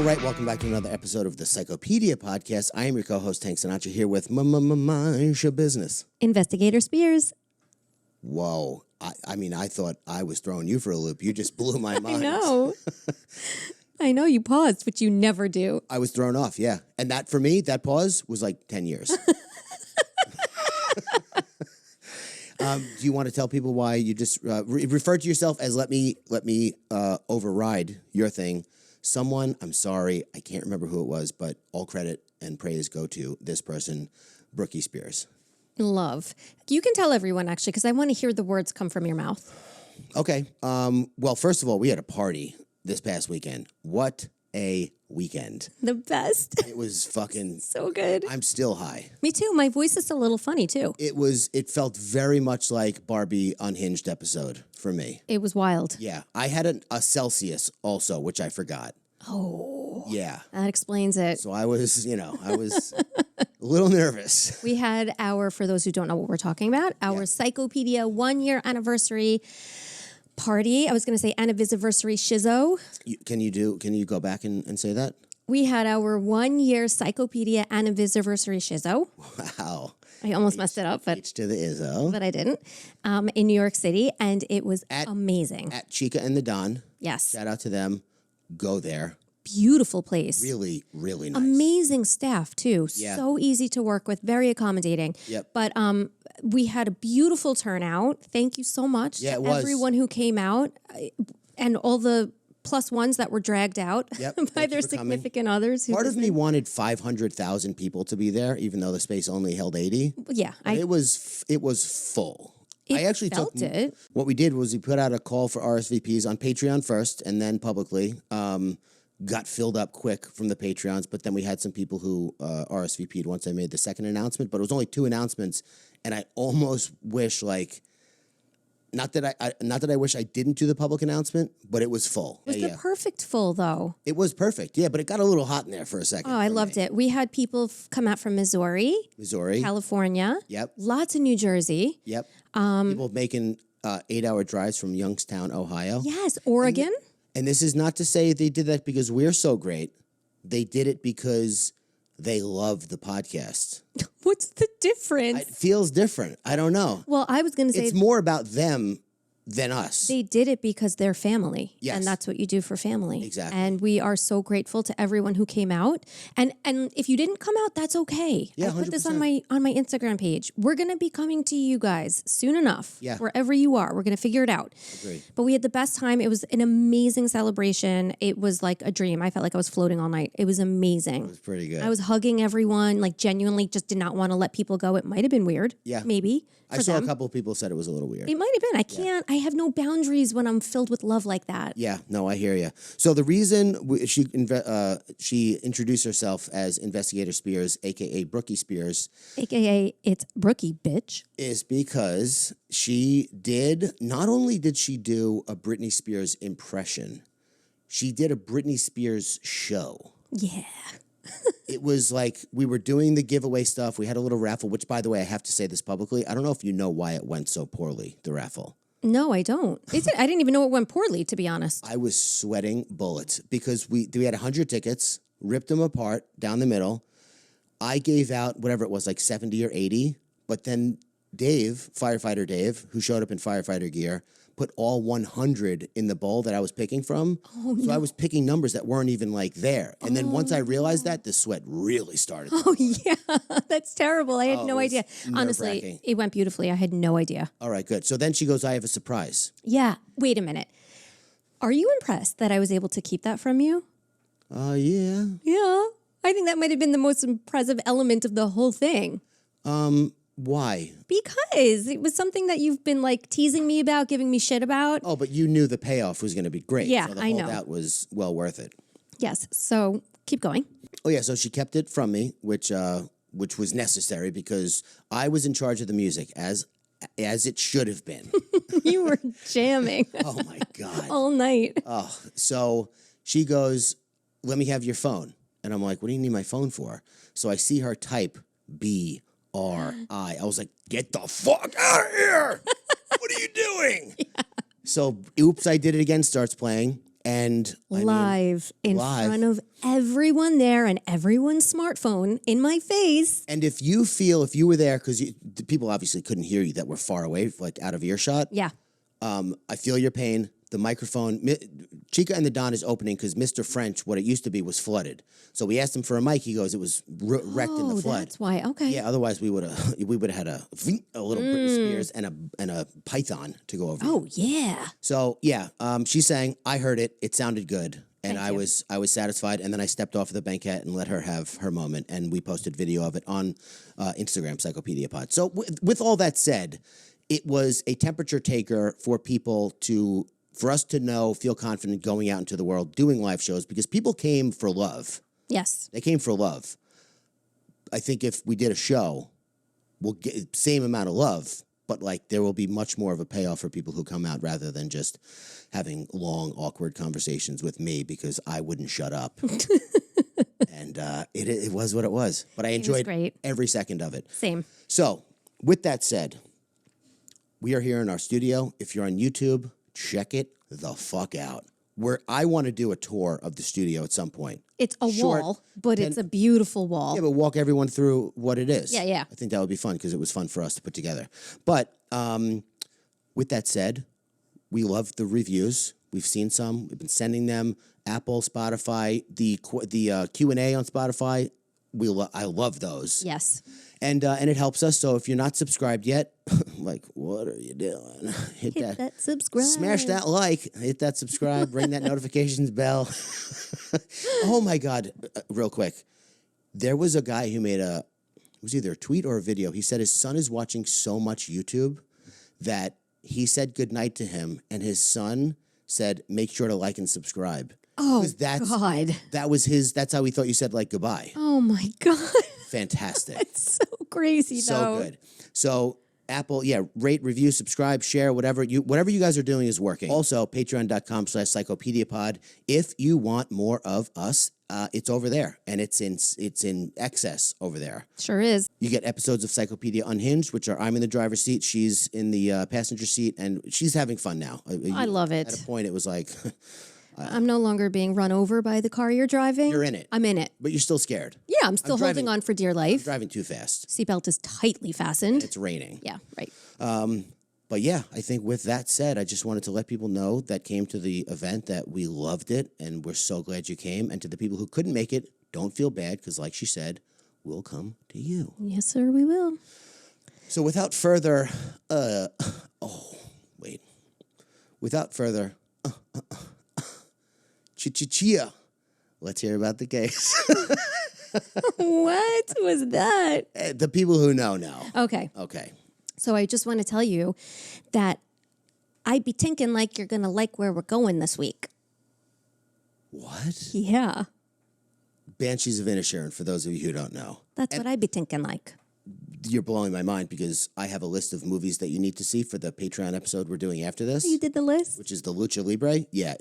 All right, welcome back to another episode of the Psychopedia podcast. I am your co-host, Tank Sinatra, here with Mind Your Business. Investigator Spears. Whoa. I mean, I thought I was throwing you for a loop. You just blew my mind. I know. I know you paused, which you never do. I was thrown off, yeah. And that, for me, that pause was like 10 years. Do you want to tell people why you just refer to yourself as let me override your thing? Someone, I'm sorry, I can't remember who it was, but all credit and praise go to this person, Britney Spears. Love. You can tell everyone, actually, because I want to hear the words come from your mouth. Okay. Well, first of all, we had a party this past weekend. What a weekend. The best. It was fucking... so good. I'm still high. Me too. My voice is a little funny, too. It felt very much like Barbie Unhinged episode for me. It was wild. Yeah. I had a Celsius also, which I forgot. Oh. Yeah. That explains it. So I was a little nervous. We had for those who don't know what we're talking about, our Psychopedia 1-year anniversary party. I was going to say anniversary shizo. Can you go back and say that? We had our 1-year Psychopedia anniversary shizo. Wow. I almost messed it up, but H to the Izzo. But I didn't. In New York City, and it was amazing. At Chica and the Don. Yes. Shout out to them. Go there. Beautiful place. Really, really nice. Amazing staff, too. Yeah. So easy to work with, very accommodating. Yep. But we had a beautiful turnout. Thank you so much to everyone who came out and all the plus ones that were dragged out by their significant others. Part of me wanted 500,000 people to be there, even though the space only held 80. Yeah. It was full. I actually felt it. What we did was we put out a call for RSVPs on Patreon first and then publicly. Got filled up quick from the Patreons, but then we had some people who RSVP'd once I made the second announcement, but it was only 2 announcements, and I almost wish not that I wish I didn't do the public announcement, but it was full. It was the perfect full, though. It was perfect, yeah, but it got a little hot in there for a second. Oh, I loved it. We had people come out from Missouri, California. Yep. Lots of New Jersey. Yep. People making 8-hour drives from Youngstown, Ohio. Yes, Oregon. And this is not to say they did that because we're so great. They did it because they love the podcast. What's the difference? It feels different. I don't know. Well, I was going to say... It's more about them than us. They did it because they're family. Yes. And that's what you do for family. Exactly. And we are so grateful to everyone who came out. And if you didn't come out, that's okay. Yeah, I put 100%. this on my Instagram page. We're going to be coming to you guys soon enough. Yeah. Wherever you are. We're going to figure it out. Agreed. But we had the best time. It was an amazing celebration. It was like a dream. I felt like I was floating all night. It was amazing. It was pretty good. I was hugging everyone, like genuinely just did not want to let people go. It might have been weird. Yeah. Maybe. I saw a couple of people said it was a little weird. It might have been. I have no boundaries when I'm filled with love like that. Yeah, no, I hear you. So the reason she introduced herself as Investigator Spears, a.k.a. Britney Spears. A.k.a. it's Brookie, bitch. Is because not only did she do a Britney Spears impression, she did a Britney Spears show. Yeah. It was like we were doing the giveaway stuff. We had a little raffle, which, by the way, I have to say this publicly. I don't know if you know why it went so poorly, the raffle. No, I don't. I didn't even know it went poorly, to be honest. I was sweating bullets because we had 100 tickets, ripped them apart down the middle. I gave out whatever it was, like 70 or 80. But then firefighter Dave, who showed up in firefighter gear, put all 100 in the bowl that I was picking from. Oh, so I was picking numbers that weren't even like there. And then once I realized that, the sweat really started. Oh, yeah. That's terrible. I had no idea. Honestly, it went beautifully. I had no idea. All right, good. So then she goes, I have a surprise. Yeah. Wait a minute. Are you impressed that I was able to keep that from you? Yeah. Yeah. I think that might have been the most impressive element of the whole thing. Why? Because it was something that you've been like teasing me about, giving me shit about. Oh, but you knew the payoff was going to be great. Yeah, so the I know. That was well worth it. Yes. So keep going. Oh yeah. So she kept it from me, which was necessary because I was in charge of the music as it should have been. You were jamming. Oh my God. All night. Oh, so she goes, "Let me have your phone," and I'm like, "What do you need my phone for?" So I see her type BRI. I was like, "Get the fuck out of here! What are you doing?" Yeah. So, Oops, I Did It Again starts playing, And live in front of everyone there and everyone's smartphone in my face. And if you were there, because the people obviously couldn't hear you that were far away, like out of earshot. Yeah. I feel your pain. The microphone, Chica and the Don is opening because Mr. French, what it used to be, was flooded. So we asked him for a mic. He goes, it was wrecked in the flood. That's why. Okay. Yeah. Otherwise, we would have had a little Britney Spears and a python to go over. Oh yeah. So yeah, she's saying I heard it. It sounded good, and I was satisfied. And then I stepped off of the banquette and let her have her moment. And we posted video of it on Instagram, Psychopedia Pod. So with all that said, it was a temperature taker for people for us to know, feel confident going out into the world, doing live shows, because people came for love. Yes. They came for love. I think if we did a show, we'll get the same amount of love, but like there will be much more of a payoff for people who come out rather than just having long, awkward conversations with me because I wouldn't shut up. And it was what it was. But I enjoyed every second of it. Same. So, with that said, we are here in our studio. If you're on YouTube, check it the fuck out. I want to do a tour of the studio at some point. It's a wall, but it's a beautiful wall. Yeah, but walk everyone through what it is. Yeah. I think that would be fun because it was fun for us to put together. But with that said, we love the reviews. We've seen some. We've been sending them. Apple, Spotify, the Q&A on Spotify. I love those. Yes. And it helps us. So if you're not subscribed yet, like, what are you doing? Hit that subscribe. Smash that like. Hit that subscribe. Ring that notifications bell. Oh, my God. Real quick. There was a guy who made it was either a tweet or a video. He said his son is watching so much YouTube that he said goodnight to him, and his son said, make sure to like and subscribe. Oh, God. That's how he thought you said, like, goodbye. Oh, my God. Fantastic. It's so crazy, though. So good. So, Apple, rate, review, subscribe, share, whatever you guys are doing is working. Also, patreon.com/psychopediapod. If you want more of us, it's over there, and it's in excess over there. Sure is. You get episodes of Psychopedia Unhinged, which are I'm in the driver's seat, she's in the passenger seat, and she's having fun now. I love it. At a point, it was like... I'm no longer being run over by the car you're driving. You're in it. I'm in it. But you're still scared. Yeah, I'm still holding on for dear life. I'm driving too fast. Seatbelt is tightly fastened. It's raining. Yeah, right. But yeah, I think with that said, I just wanted to let people know that came to the event that we loved it, and we're so glad you came. And to the people who couldn't make it, don't feel bad, because like she said, we'll come to you. Yes, sir, we will. So without further, without further, chia. Let's hear about the case. What was that? The people who know. Okay. So I just want to tell you that I be thinking like you're going to like where we're going this week. What? Yeah. Banshees of Inisherin, for those of you who don't know. That's what I be thinking like. You're blowing my mind because I have a list of movies that you need to see for the Patreon episode we're doing after this. You did the list? Which is the Lucha Libre. Yeah,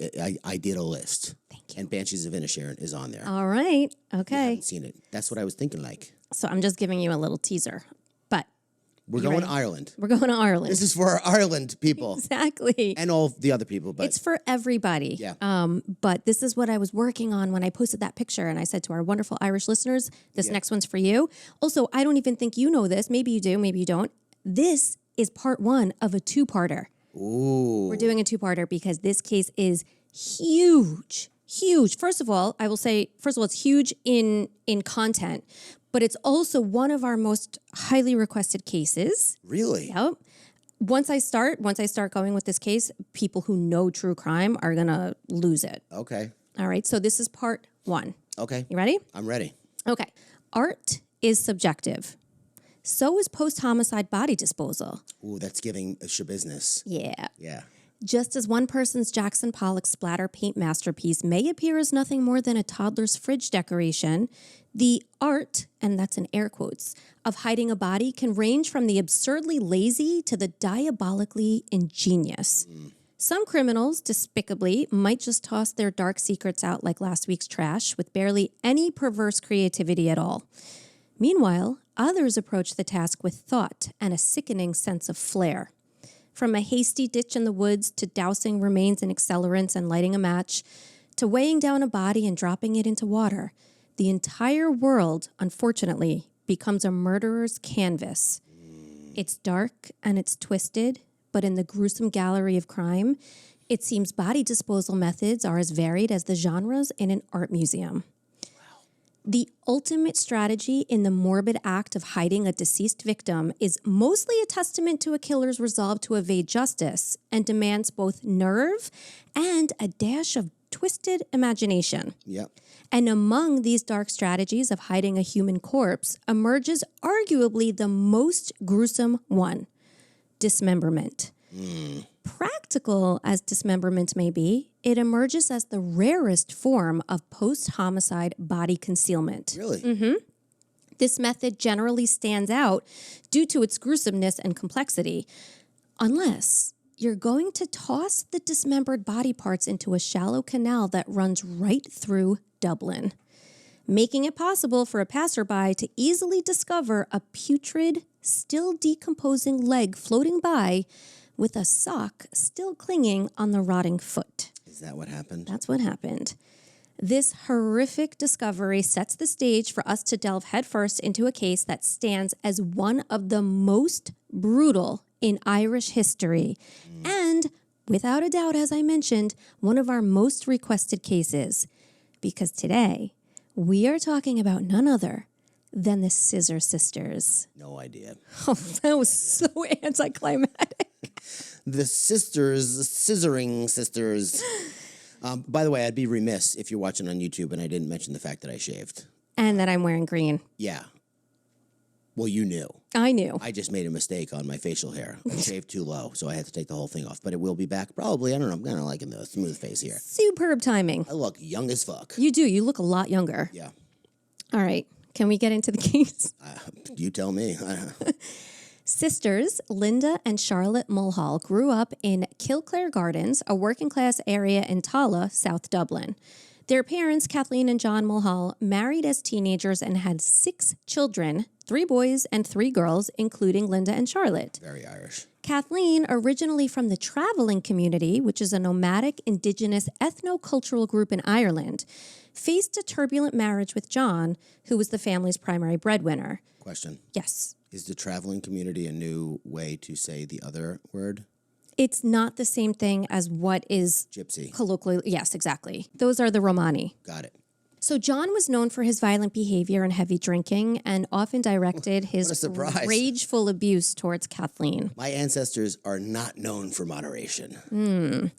I did a list. Thank you. And Banshees of Inisherin is on there. All right. Okay. I haven't seen it. That's what I was thinking like. So I'm just giving you a little teaser. But we're going to Ireland. We're going to Ireland. This is for our Ireland people. Exactly. And all the other people. But it's for everybody. Yeah. But this is what I was working on when I posted that picture. And I said to our wonderful Irish listeners, this next one's for you. Also, I don't even think you know this. Maybe you do. Maybe you don't. This is part one of a two-parter. Ooh. We're doing a two-parter because this case is huge. Huge. First of all, I will say, it's huge in content, but it's also one of our most highly requested cases. Really? Yep. Once I start going with this case, people who know true crime are going to lose it. Okay. All right. So this is part one. Okay. You ready? I'm ready. Okay. Art is subjective. So is post-homicide body disposal. Ooh, that's giving a business. Yeah. Yeah. Just as one person's Jackson Pollock splatter paint masterpiece may appear as nothing more than a toddler's fridge decoration, the art, and that's in air quotes, of hiding a body can range from the absurdly lazy to the diabolically ingenious. Some criminals, despicably, might just toss their dark secrets out like last week's trash with barely any perverse creativity at all. Meanwhile, others approach the task with thought and a sickening sense of flair. From a hasty ditch in the woods to dousing remains in accelerants and lighting a match, to weighing down a body and dropping it into water, the entire world, unfortunately, becomes a murderer's canvas. It's dark and it's twisted, but in the gruesome gallery of crime, it seems body disposal methods are as varied as the genres in an art museum. The ultimate strategy in the morbid act of hiding a deceased victim is mostly a testament to a killer's resolve to evade justice and demands both nerve and a dash of twisted imagination. Yep. And among these dark strategies of hiding a human corpse emerges arguably the most gruesome one, dismemberment. Practical as dismemberment may be, it emerges as the rarest form of post-homicide body concealment. Really? This method generally stands out due to its gruesomeness and complexity, unless you're going to toss the dismembered body parts into a shallow canal that runs right through Dublin, making it possible for a passerby to easily discover a putrid, still decomposing leg floating by with a sock still clinging on the rotting foot. Is that what happened? That's what happened. This horrific discovery sets the stage for us to delve headfirst into a case that stands as one of the most brutal in Irish history. And, without a doubt, as I mentioned, one of our most requested cases. Because today, we are talking about none other than the Scissor Sisters. No idea. Oh, that was so anticlimactic. The Scissoring Sisters. By the way, I'd be remiss if you're watching on YouTube and I didn't mention the fact that I shaved. And that I'm wearing green. Yeah. Well, you knew. I knew. I just made a mistake on my facial hair. I shaved too low, so I had to take the whole thing off. But it will be back probably. I don't know. I'm kind of liking the smooth face here. Superb timing. I look young as fuck. You do. You look a lot younger. Yeah. All right. Can we get into the case? You tell me. Sisters Linda and Charlotte Mulhall grew up in Kilclare Gardens, a working-class area in Tala, South Dublin. Their parents, Kathleen and John Mulhall, married as teenagers and had 6 children, 3 boys and 3 girls, including Linda and Charlotte. Very Irish. Kathleen, originally from the traveling community, which is a nomadic indigenous ethno-cultural group in Ireland, faced a turbulent marriage with John, who was the family's primary breadwinner. Question. Yes. Is the traveling community a new way to say the other word? It's not the same thing as what is Gypsy. colloquially. Yes, exactly. Those are the Romani. Got it. So John was known for his violent behavior and heavy drinking and often directed his rageful abuse towards Kathleen. My ancestors are not known for moderation.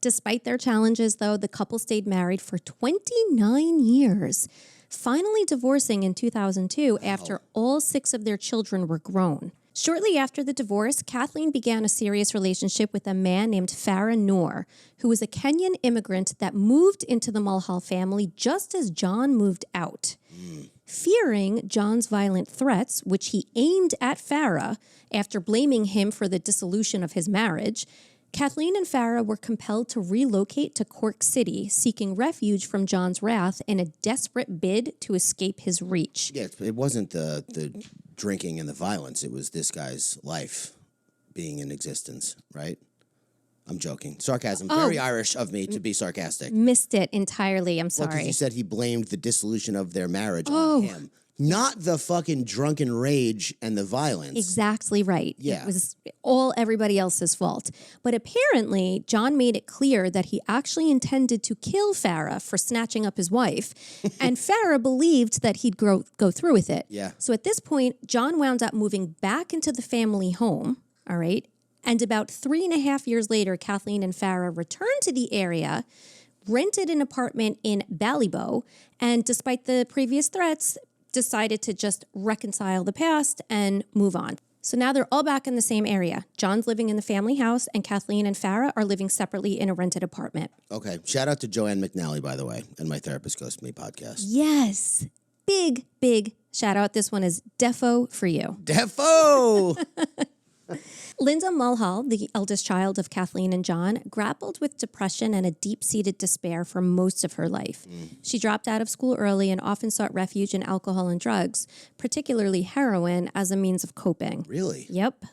Despite their challenges, though, the couple stayed married for 29 years, finally divorcing in 2002 after all 6 of their children were grown. Shortly after the divorce, Kathleen began a serious relationship with a man named Farah Noor, who was a Kenyan immigrant that moved into the Mulhall family just as John moved out. Fearing John's violent threats, which he aimed at Farah after blaming him for the dissolution of his marriage, Kathleen and Farah were compelled to relocate to Cork City, seeking refuge from John's wrath in a desperate bid to escape his reach. Yeah, it wasn't the drinking and the violence. It was this guy's life being in existence, right? I'm joking. Sarcasm. Very Irish of me to be sarcastic. Missed it entirely. I'm Well, sorry. because you said he blamed the dissolution of their marriage on him. Not the fucking drunken rage and the violence. Exactly right. Yeah. It was all everybody else's fault. But apparently, John made it clear that he actually intended to kill Farah for snatching up his wife. And Farah believed that he'd go through with it. Yeah. So at this point, John wound up moving back into the family home, all right? And about 3.5 years later, Kathleen and Farah returned to the area, rented an apartment in Ballyboe, and despite the previous threats, decided to just reconcile the past and move on. So now they're all back in the same area. John's living in the family house, and Kathleen and Farah are living separately in a rented apartment. Okay. Shout out to Joanne McNally, by the way, and My Therapist Goes to Me podcast. Yes. Big, big shout out. This one is defo for you. Defo! Linda Mulhall, the eldest child of Kathleen and John, grappled with depression and a deep-seated despair for most of her life. She dropped out of school early and often sought refuge in alcohol and drugs, particularly heroin, as a means of coping. Really? Yep.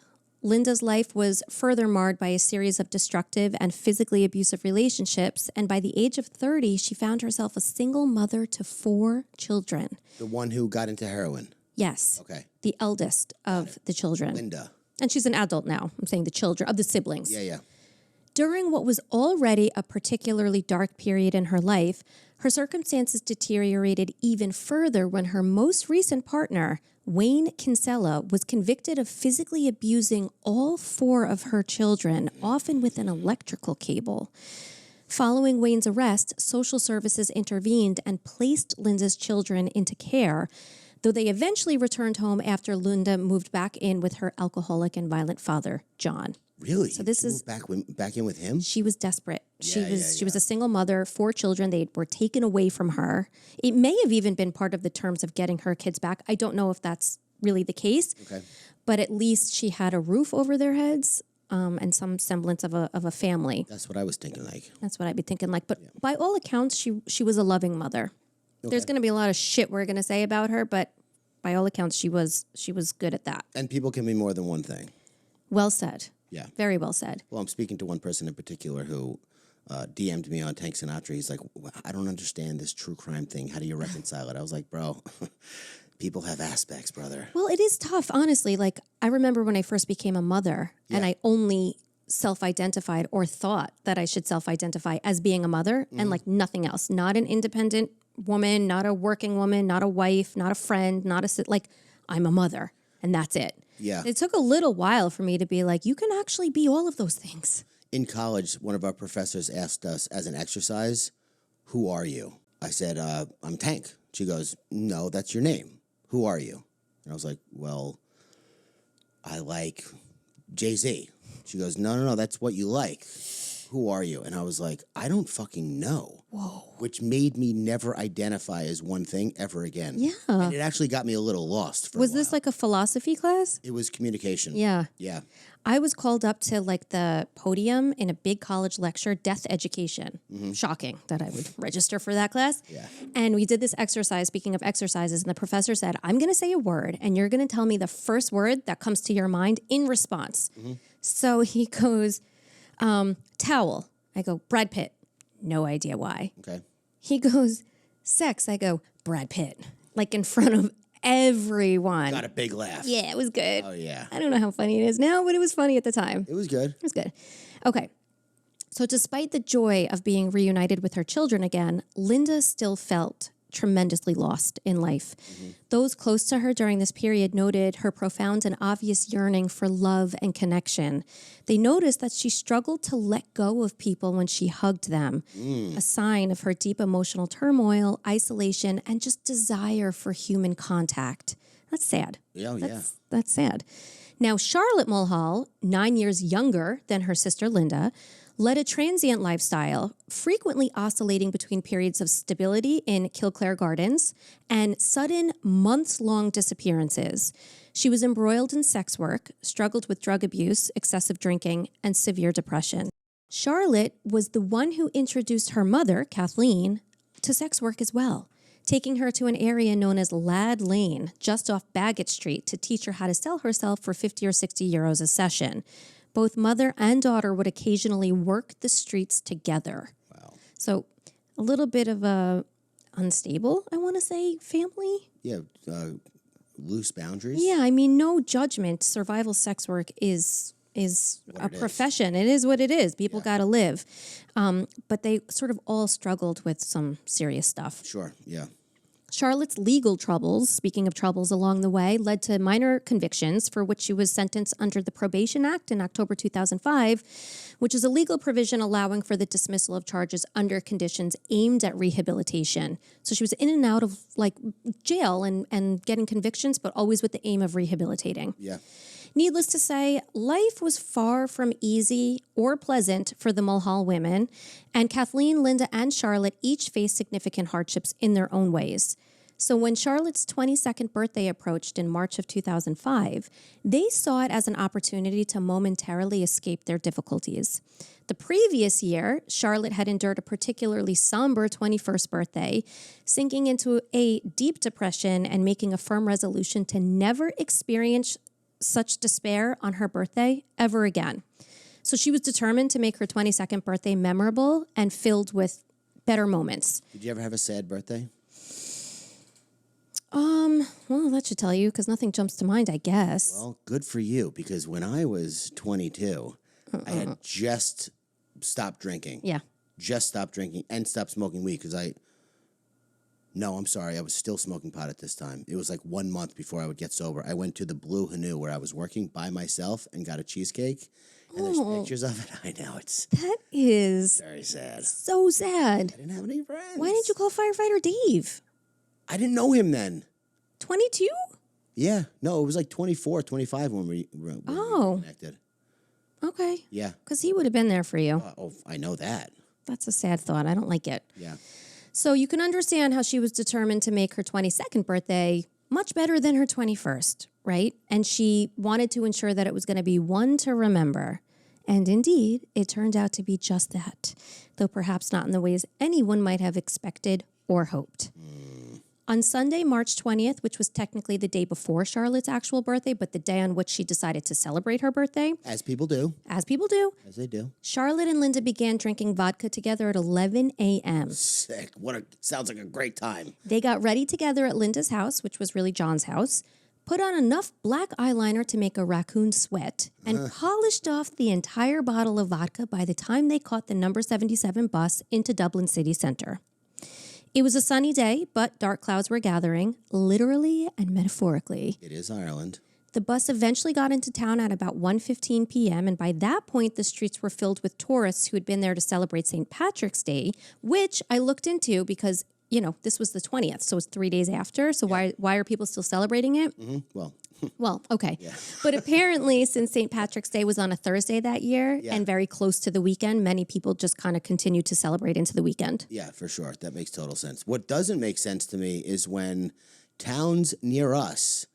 Linda's life was further marred by a series of destructive and physically abusive relationships, and by the age of 30, she found herself a single mother to 4 children. The one who got into heroin. Yes. Okay. The eldest of the children. Linda. And she's an adult now. I'm saying the children, of the siblings. Yeah. During what was already a particularly dark period in her life, her circumstances deteriorated even further when her most recent partner, Wayne Kinsella, was convicted of physically abusing all 4 of her children, often with an electrical cable. Following Wayne's arrest, social services intervened and placed Linda's children into care, though they eventually returned home after Linda moved back in with her alcoholic and violent father, John. Really? So this is back in with him? She was desperate. She Yeah. was a single mother, 4 children. They were taken away from her. It may have even been part of the terms of getting her kids back. I don't know if that's really the case. Okay. But at least she had a roof over their heads and some semblance of a family. That's what I was thinking like. That's what I'd be thinking like. But by all accounts, she was a loving mother. Okay. There's going to be a lot of shit we're going to say about her, but by all accounts, she was good at that. And people can be more than one thing. Well said. Yeah. Very well said. Well, I'm speaking to one person in particular who DM'd me on Tank Sinatra. He's like, I don't understand this true crime thing. How do you reconcile it? I was like, bro, people have aspects, brother. Well, it is tough, honestly. Like, I remember when I first became a mother and I only self-identified or thought that I should self-identify as being a mother and like nothing else. Not an independent woman, not a working woman, not a wife, not a friend, like I'm a mother and that's it. Yeah. It took a little while for me to be like, you can actually be all of those things. In college, one of our professors asked us as an exercise, who are you? I said, I'm Tank. She goes, no, that's your name. Who are you? And I was like, well, I like Jay-Z. She goes, no, that's what you like. Who are you? And I was like, I don't fucking know. Whoa. Which made me never identify as one thing ever again. Yeah. And it actually got me a little lost for a Was while. this like a philosophy class? It was communication. Yeah. Yeah. I was called up to like the podium in a big college lecture, death education. Shocking that I would register for that class. Yeah. And we did this exercise, speaking of exercises, and the professor said, I'm going to say a word and you're going to tell me the first word that comes to your mind in response. So he goes, towel. I go, Brad Pitt. No idea why. Okay. He goes, sex. I go, Brad Pitt. Like in front of everyone. Got a big laugh. Yeah, it was good. Oh, yeah. I don't know how funny it is now, but it was funny at the time. It was good. It was good. Okay. So despite the joy of being reunited with her children again, Linda still felt tremendously lost in life. Those close to her during this period noted her profound and obvious yearning for love and connection. They noticed that she struggled to let go of people when she hugged them, a sign of her deep emotional turmoil, isolation, and just desire for human contact. That's sad. That's sad. Now, Charlotte Mulhall, 9 years younger than her sister Linda, led a transient lifestyle, frequently oscillating between periods of stability in Kilclare Gardens and sudden months-long disappearances. She was embroiled in sex work, struggled with drug abuse, excessive drinking, and severe depression. Charlotte was the one who introduced her mother, Kathleen, to sex work as well, taking her to an area known as Lad Lane, just off Bagot Street, to teach her how to sell herself for 50 or 60 euros a session. Both mother and daughter would occasionally work the streets together. Wow. So a little bit of a unstable, I want to say, family. Yeah. Loose boundaries. Yeah, I mean, no judgment. Survival sex work is a profession. It is what it is. People got to live. But they sort of all struggled with some serious stuff. Sure, yeah. Charlotte's legal troubles, speaking of troubles along the way, led to minor convictions for which she was sentenced under the Probation Act in October 2005, which is a legal provision allowing for the dismissal of charges under conditions aimed at rehabilitation. So she was in and out of like jail and getting convictions, but always with the aim of rehabilitating. Yeah. Needless to say, life was far from easy or pleasant for the Mulhall women, and Kathleen, Linda, and Charlotte each faced significant hardships in their own ways. So when Charlotte's 22nd birthday approached in March of 2005, they saw it as an opportunity to momentarily escape their difficulties. The previous year, Charlotte had endured a particularly somber 21st birthday, sinking into a deep depression and making a firm resolution to never experience such despair on her birthday ever again. So she was determined to make her 22nd birthday memorable and filled with better moments. Did you ever have a sad birthday? Well, that should tell you because nothing jumps to mind, I guess. Well, good for you, because when I was 22, I had just stopped drinking. Yeah. Just stopped drinking and stopped smoking weed because I was still smoking pot at this time. It was like 1 month before I would get sober. I went to the Blue Hanu where I was working by myself and got a cheesecake. And there's pictures of it. I know, it's That is very sad. so sad. I didn't have any friends. Why didn't you call firefighter Dave? I didn't know him then. 22? Yeah. No, it was like 24, 25 when we were connected. Okay. Yeah. Because he would have been there for you. I know that. That's a sad thought. I don't like it. Yeah. So you can understand how she was determined to make her 22nd birthday much better than her 21st, right? And she wanted to ensure that it was going to be one to remember. And indeed, it turned out to be just that, though perhaps not in the ways anyone might have expected or hoped. On Sunday, March 20th, which was technically the day before Charlotte's actual birthday, but the day on which she decided to celebrate her birthday. As people do. As people do. As they do. Charlotte and Linda began drinking vodka together at 11 a.m. Sick. Sounds like a great time. They got ready together at Linda's house, which was really John's house, put on enough black eyeliner to make a raccoon sweat, and polished off the entire bottle of vodka by the time they caught the number 77 bus into Dublin city center. It was a sunny day, but dark clouds were gathering, literally and metaphorically. It is Ireland. The bus eventually got into town at about 1:15 p.m., and by that point, the streets were filled with tourists who had been there to celebrate St. Patrick's Day, which I looked into because, this was the 20th, so it's 3 days after. So why are people still celebrating it? Mm-hmm. Well, okay. Yeah. But apparently, since St. Patrick's Day was on a Thursday that year and very close to the weekend, many people just kind of continued to celebrate into the weekend. Yeah, for sure. That makes total sense. What doesn't make sense to me is when towns near us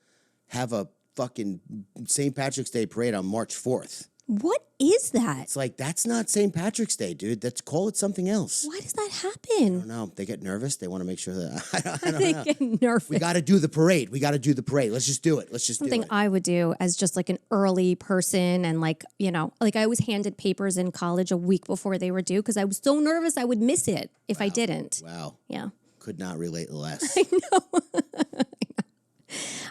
have a fucking St. Patrick's Day parade on March 4th. What is that? It's like, that's not St. Patrick's Day, dude. Call it something else. Why does that I happen? don't know. They get nervous. They want to make sure that... I don't They know. get nervous. We got to do the parade. Let's just do it. Something I would do as just like an early person and like I was handed papers in college a week before they were due because I was so nervous I would miss it if I didn't. Wow. Yeah. Could not relate less. I know.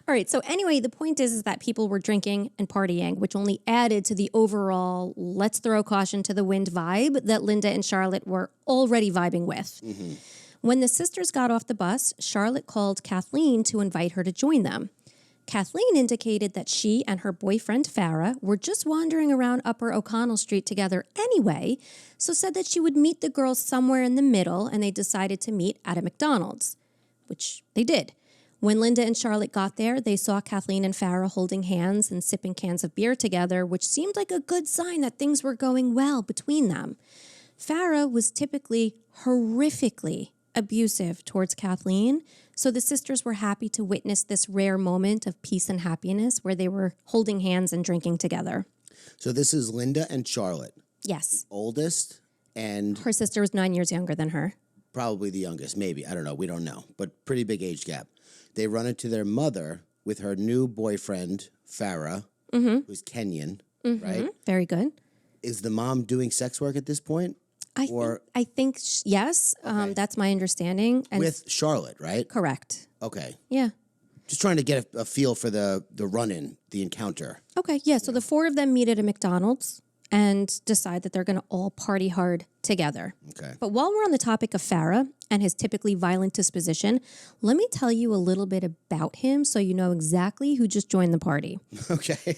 All right. So anyway, the point is that people were drinking and partying, which only added to the overall let's throw caution to the wind vibe that Linda and Charlotte were already vibing with. Mm-hmm. When the sisters got off the bus, Charlotte called Kathleen to invite her to join them. Kathleen indicated that she and her boyfriend Farah were just wandering around Upper O'Connell Street together anyway, so said that she would meet the girls somewhere in the middle, and they decided to meet at a McDonald's, which they did. When Linda and Charlotte got there, they saw Kathleen and Farah holding hands and sipping cans of beer together, which seemed like a good sign that things were going well between them. Farah was typically horrifically abusive towards Kathleen, so the sisters were happy to witness this rare moment of peace and happiness where they were holding hands and drinking together. So this is Linda and Charlotte. Yes. Oldest and... Her sister was 9 years younger than her. Probably the youngest, maybe. I don't know. We don't know. But pretty big age gap. They run into their mother with her new boyfriend, Farah, who's Kenyan, right? Very good. Is the mom doing sex work at this point? I think yes. Okay. That's my understanding. And with Charlotte, right? correct. Okay. Yeah. Just trying to get a feel for the run-in, the encounter. Okay. Yeah. So the four of them meet at a McDonald's and decide that they're going to all party hard together. Okay. But while we're on the topic of Farah and his typically violent disposition, let me tell you a little bit about him so you know exactly who just joined the party. Okay.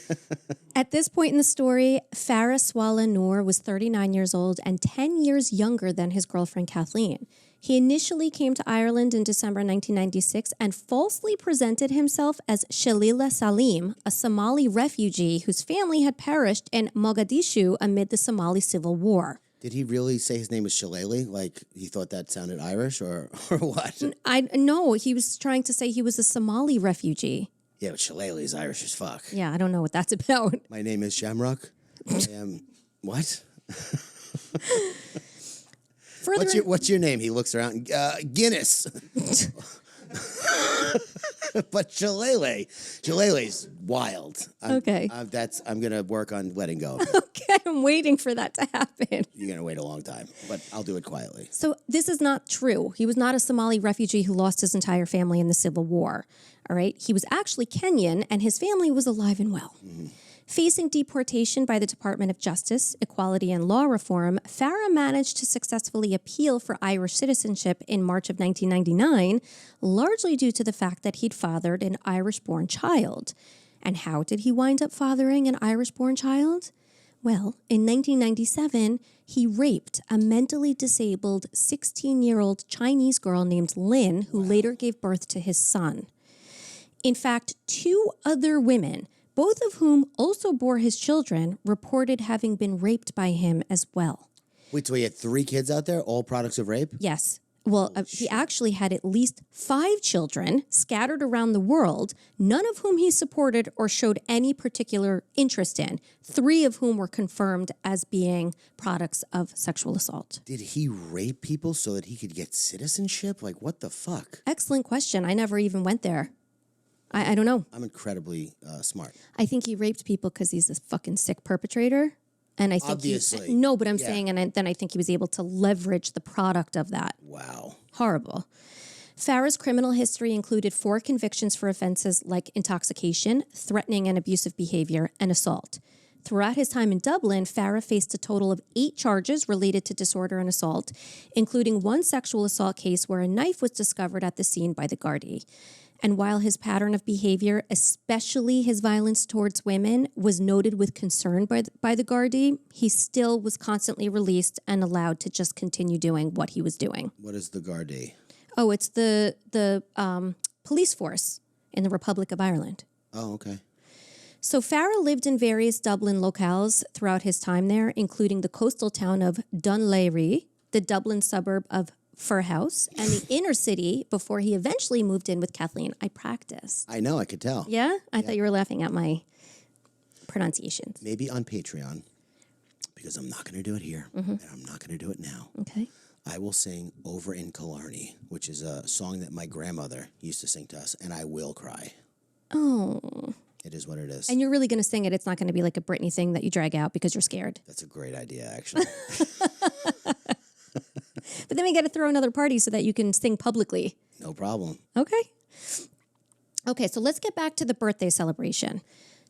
At this point in the story, Farah Swaleh Noor was 39 years old and 10 years younger than his girlfriend Kathleen. He initially came to Ireland in December 1996 and falsely presented himself as Shalila Salim, a Somali refugee whose family had perished in Mogadishu amid the Somali Civil War. Did he really say his name was Shillelagh? Like he thought that sounded Irish or what? No, he was trying to say he was a Somali refugee. Yeah, but Shillelagh is Irish as fuck. Yeah, I don't know what that's about. My name is Shamrock. I am... What? What's your name? He looks around. Guinness. But Shillelagh's wild. Okay. I'm gonna work on letting go. Okay, I'm waiting for that to happen. You're gonna wait a long time, but I'll do it quietly. So this is not true. He was not a Somali refugee who lost his entire family in the Civil War. All right. He was actually Kenyan, and his family was alive and well. Mm-hmm. Facing deportation by the Department of Justice, Equality, and Law Reform, Farah managed to successfully appeal for Irish citizenship in March of 1999, largely due to the fact that he'd fathered an Irish-born child. And how did he wind up fathering an Irish-born child? Well, in 1997, he raped a mentally disabled 16-year-old Chinese girl named Lynn, who later gave birth to his son. In fact, 2 other women, both of whom also bore his children, reported having been raped by him as well. Wait, so he had 3 kids out there, all products of rape? Yes. Well, he actually had at least 5 children scattered around the world, none of whom he supported or showed any particular interest in, 3 of whom were confirmed as being products of sexual assault. Did he rape people so that he could get citizenship? Like, what the fuck? Excellent question. I never even went there. I don't know. I'm incredibly smart. I think he raped people because he's a fucking sick perpetrator. And I think Obviously. No, but I'm saying, and then I think he was able to leverage the product of that. Wow. Horrible. Farah's criminal history included 4 convictions for offenses like intoxication, threatening and abusive behavior, and assault. Throughout his time in Dublin, Farah faced a total of 8 charges related to disorder and assault, including 1 sexual assault case where a knife was discovered at the scene by the Gardaí. And while his pattern of behavior, especially his violence towards women, was noted with concern by the Gardaí, he still was constantly released and allowed to just continue doing what he was doing. What is the Gardaí? Oh, it's the police force in the Republic of Ireland. Oh, okay. So Farah lived in various Dublin locales throughout his time there, including the coastal town of Dunleary, the Dublin suburb of Farhouse, and the inner city before he eventually moved in with Kathleen. I practiced. I know, I could tell. Yeah? I thought you were laughing at my pronunciations. Maybe on Patreon, because I'm not going to do it here, and I'm not going to do it now. Okay. I will sing Over in Killarney, which is a song that my grandmother used to sing to us, and I will cry. Oh. It is what it is. And you're really going to sing it. It's not going to be like a Britney thing that you drag out because you're scared. That's a great idea, actually. But then we got to throw another party so that you can sing publicly. No problem. Okay. Okay, so let's get back to the birthday celebration.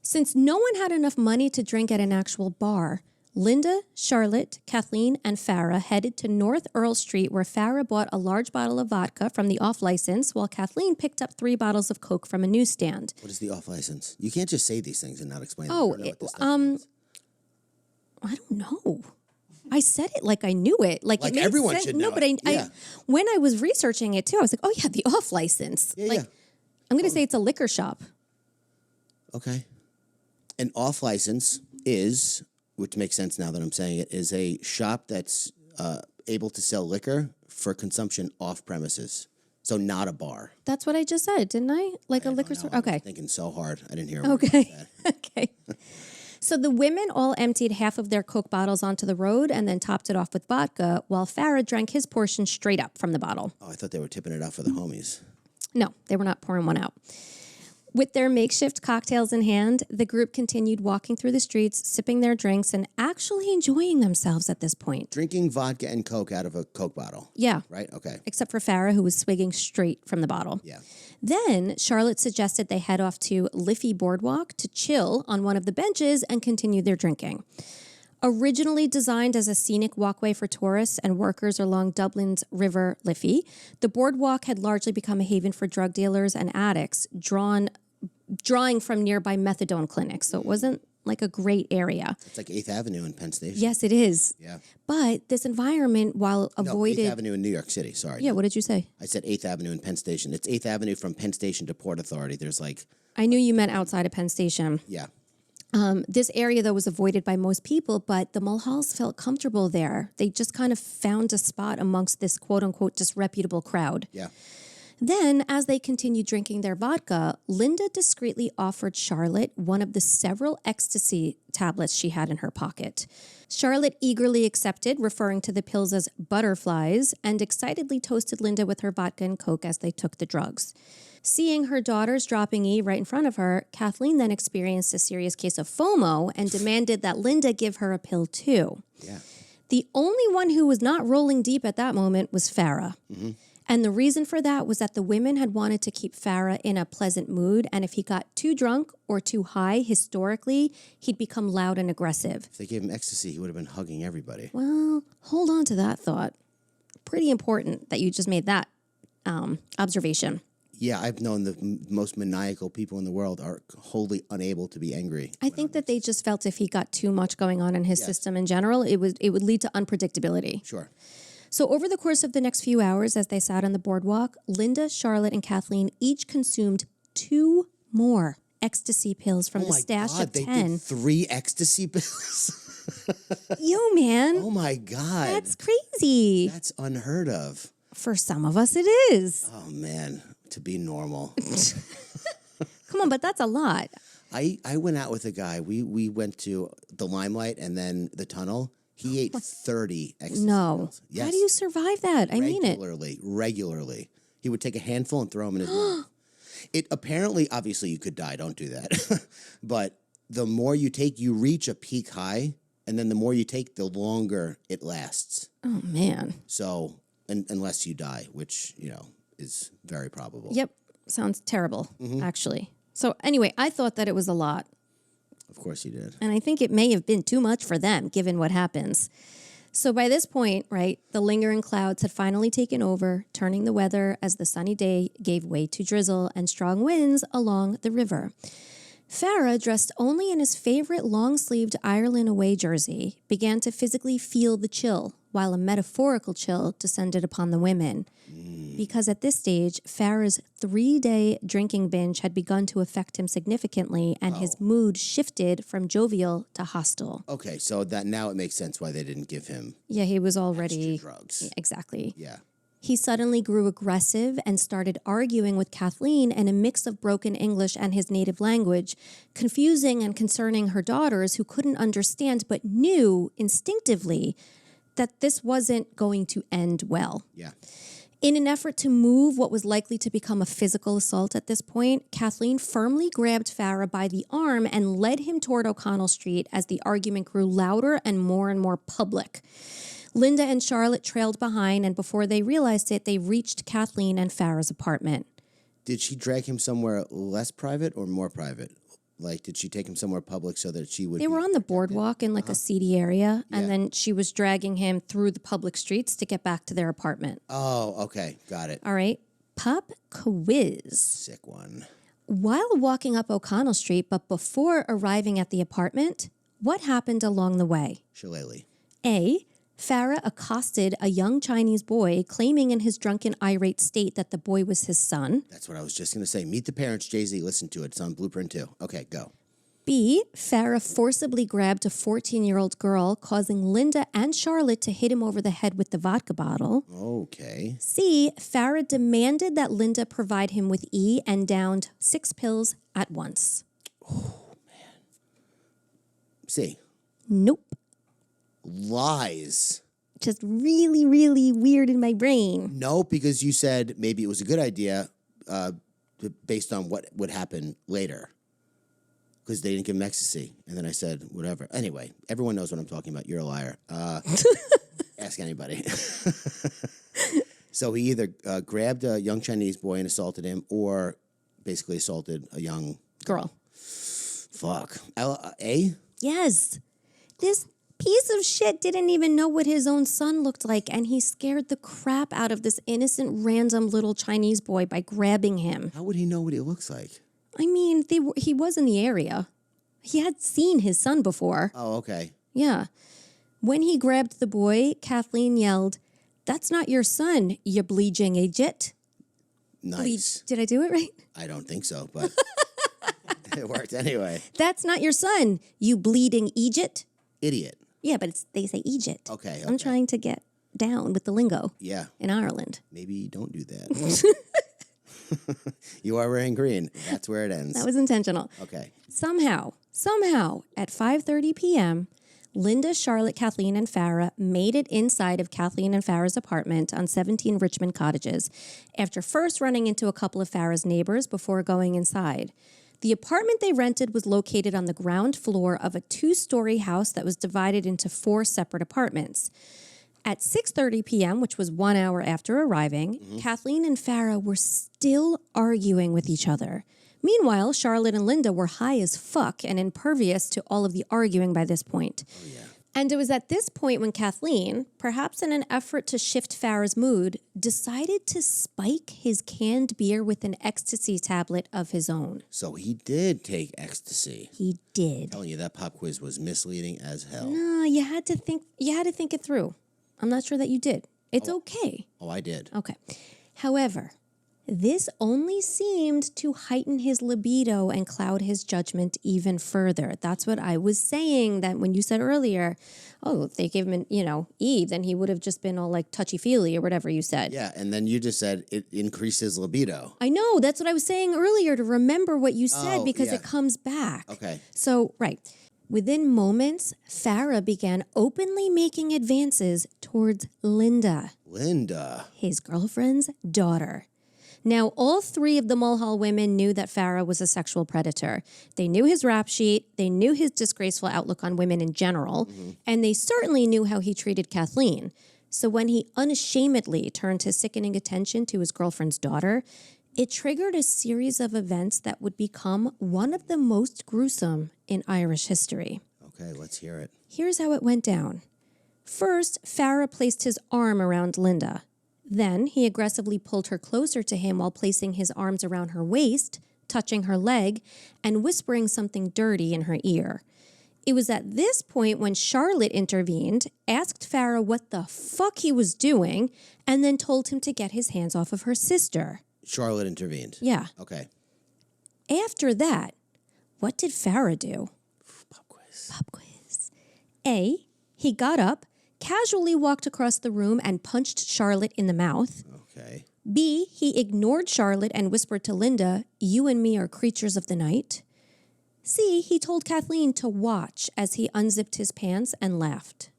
Since no one had enough money to drink at an actual bar, Linda, Charlotte, Kathleen, and Farah headed to North Earl Street, where Farah bought a large bottle of vodka from the off-license, while Kathleen picked up 3 bottles of Coke from a newsstand. What is the off-license? You can't just say these things and not explain them. Oh, I don't know. I said it like I knew it. Like it made everyone sense. should know No, but it. Yeah. when I was researching it too, I was like, oh yeah, the off-license. Yeah, like, yeah. I'm going to say it's a liquor shop. Okay. An off-license is, which makes sense now that I'm saying it, is a shop that's able to sell liquor for consumption off premises. So not a bar. That's what I just said, didn't I? Like a liquor store? I Okay. was thinking so hard. I didn't hear it. Okay. Okay. So the women all emptied half of their Coke bottles onto the road and then topped it off with vodka, while Farah drank his portion straight up from the bottle. Oh, I thought they were tipping it out for the homies. No, they were not pouring one out. With their makeshift cocktails in hand, the group continued walking through the streets, sipping their drinks, and actually enjoying themselves at this point. Drinking vodka and Coke out of a Coke bottle. Yeah. Right? Okay. Except for Farah, who was swigging straight from the bottle. Yeah. Then Charlotte suggested they head off to Liffey Boardwalk to chill on one of the benches and continue their drinking. Originally designed as a scenic walkway for tourists and workers along Dublin's River Liffey, the boardwalk had largely become a haven for drug dealers and addicts, drawing from nearby methadone clinics. So it wasn't like a great area. It's like 8th Avenue in Penn Station. Yes, it is. Yeah. But this environment, while avoided... No, 8th Avenue in New York City, sorry. Yeah, what did you say? I said 8th Avenue in Penn Station. It's 8th Avenue from Penn Station to Port Authority. There's like... I knew you meant outside of Penn Station. Yeah. This area, though, was avoided by most people, but the Mulhalls felt comfortable there. They just kind of found a spot amongst this quote-unquote disreputable crowd. Yeah. Then, as they continued drinking their vodka, Linda discreetly offered Charlotte one of the several ecstasy tablets she had in her pocket. Charlotte eagerly accepted, referring to the pills as butterflies, and excitedly toasted Linda with her vodka and Coke as they took the drugs. Seeing her daughters dropping E right in front of her, Kathleen then experienced a serious case of FOMO and demanded that Linda give her a pill too. Yeah. The only one who was not rolling deep at that moment was Farah. Mm-hmm. And the reason for that was that the women had wanted to keep Farah in a pleasant mood, and if he got too drunk or too high, historically, he'd become loud and aggressive. If they gave him ecstasy, he would have been hugging everybody. Well, hold on to that thought. Pretty important that you just made that observation. Yeah, I've known the most maniacal people in the world are wholly unable to be angry. I think that they just felt if he got too much going on in his system in general, it would lead to unpredictability. Sure. So over the course of the next few hours as they sat on the boardwalk, Linda, Charlotte, and Kathleen each consumed 2 more ecstasy pills from the stash of 10. They did 3 ecstasy pills? Yo, man. Oh, my God. That's crazy. That's unheard of. For some of us, it is. Oh, man. To be normal. Come on, but that's a lot. I went out with a guy. We went to the Limelight and then the Tunnel. He ate 30 ecstasy pills. Yes. How do you survive that? I mean it. Regularly. He would take a handful and throw them in his mouth. It apparently, obviously, you could die. Don't do that. But the more you take, you reach a peak high, and then the more you take, the longer it lasts. Oh, man. So, unless you die, which, is very probable. Yep. Sounds terrible, actually. So anyway, I thought that it was a lot. Of course you did. And I think it may have been too much for them, given what happens. So by this point, right, the lingering clouds had finally taken over, turning the weather as the sunny day gave way to drizzle and strong winds along the river. Farah, dressed only in his favorite long-sleeved Ireland away jersey, began to physically feel the chill, while a metaphorical chill descended upon the women. Because at this stage, Farah's 3-day drinking binge had begun to affect him significantly, and his mood shifted from jovial to hostile. Okay, so that now it makes sense why they didn't give him Yeah, he was already... extra drugs. Yeah, exactly. Yeah. He suddenly grew aggressive and started arguing with Kathleen in a mix of broken English and his native language, confusing and concerning her daughters who couldn't understand but knew instinctively that this wasn't going to end well. Yeah. In an effort to move what was likely to become a physical assault at this point, Kathleen firmly grabbed Farah by the arm and led him toward O'Connell Street as the argument grew louder and more public. Linda and Charlotte trailed behind, and before they realized it, they reached Kathleen and Farah's apartment. Did she drag him somewhere less private or more private? Like, did she take him somewhere public so that she would... They were on the boardwalk in like a seedy area, and then she was dragging him through the public streets to get back to their apartment. Oh, okay. Got it. All right. Pop quiz. Sick one. While walking up O'Connell Street, but before arriving at the apartment, what happened along the way? Shillelagh. A. Farah accosted a young Chinese boy, claiming in his drunken, irate state that the boy was his son. That's what I was just going to say. Meet the Parents, Jay-Z. Listen to it. It's on Blueprint 2. Okay, go. B. Farah forcibly grabbed a 14-year-old girl, causing Linda and Charlotte to hit him over the head with the vodka bottle. Okay. C. Farah demanded that Linda provide him with E and downed 6 pills at once. Oh, man. C. Nope. Lies. Just really, really weird in my brain. No, because you said maybe it was a good idea based on what would happen later. Because they didn't give him ecstasy. And then I said, whatever. Anyway, everyone knows what I'm talking about. You're a liar. Ask anybody. So he either grabbed a young Chinese boy and assaulted him or basically assaulted a young... Girl. Fuck. A? Yes. This piece of shit didn't even know what his own son looked like, and he scared the crap out of this innocent, random little Chinese boy by grabbing him. How would he know what he looks like? I mean, he was in the area. He had seen his son before. Oh, okay. Yeah. When he grabbed the boy, Kathleen yelled, "That's not your son, you bleeding idiot." Nice. Did I do it right? I don't think so, but it worked anyway. "That's not your son, you bleeding Egypt." Idiot. Yeah, but they say Egypt. Okay. I'm trying to get down with the lingo. Yeah. In Ireland. Maybe don't do that. You are wearing green. That's where it ends. That was intentional. Okay. Somehow, at 5:30 p.m., Linda, Charlotte, Kathleen, and Farah made it inside of Kathleen and Farah's apartment on 17 Richmond Cottages after first running into a couple of Farah's neighbors before going inside. The apartment they rented was located on the ground floor of a 2-story house that was divided into 4 separate apartments. At 6:30 p.m., which was 1 hour after arriving, Kathleen and Farah were still arguing with each other. Meanwhile, Charlotte and Linda were high as fuck and impervious to all of the arguing by this point. Oh, yeah. And it was at this point when Kathleen, perhaps in an effort to shift Farah's mood, decided to spike his canned beer with an ecstasy tablet of his own. So he did take ecstasy. He did. I'm telling you, that pop quiz was misleading as hell. No, you had to think it through. I'm not sure that you did. It's okay. Oh, I did. Okay. However, this only seemed to heighten his libido and cloud his judgment even further. That's what I was saying, that when you said earlier, oh, if they gave him, Eve, then he would have just been all like touchy-feely or whatever you said. Yeah, and then you just said it increased his libido. I know. That's what I was saying earlier, to remember what you said because yeah. it comes back. Okay. So, right. Within moments, Farah began openly making advances towards Linda, his girlfriend's daughter. Now, all 3 of the Mulhall women knew that Farah was a sexual predator. They knew his rap sheet, they knew his disgraceful outlook on women in general, and they certainly knew how he treated Kathleen. So when he unashamedly turned his sickening attention to his girlfriend's daughter, it triggered a series of events that would become one of the most gruesome in Irish history. Okay, let's hear it. Here's how it went down. First, Farah placed his arm around Linda. Then he aggressively pulled her closer to him while placing his arms around her waist, touching her leg, and whispering something dirty in her ear. It was at this point when Charlotte intervened, asked Farah what the fuck he was doing, and then told him to get his hands off of her sister. Charlotte intervened. Yeah. Okay. After that, what did Farah do? Pop quiz. A, he got up, casually walked across the room and punched Charlotte in the mouth. Okay. B, he ignored Charlotte and whispered to Linda, "You and me are creatures of the night." C, he told Kathleen to watch as he unzipped his pants and laughed.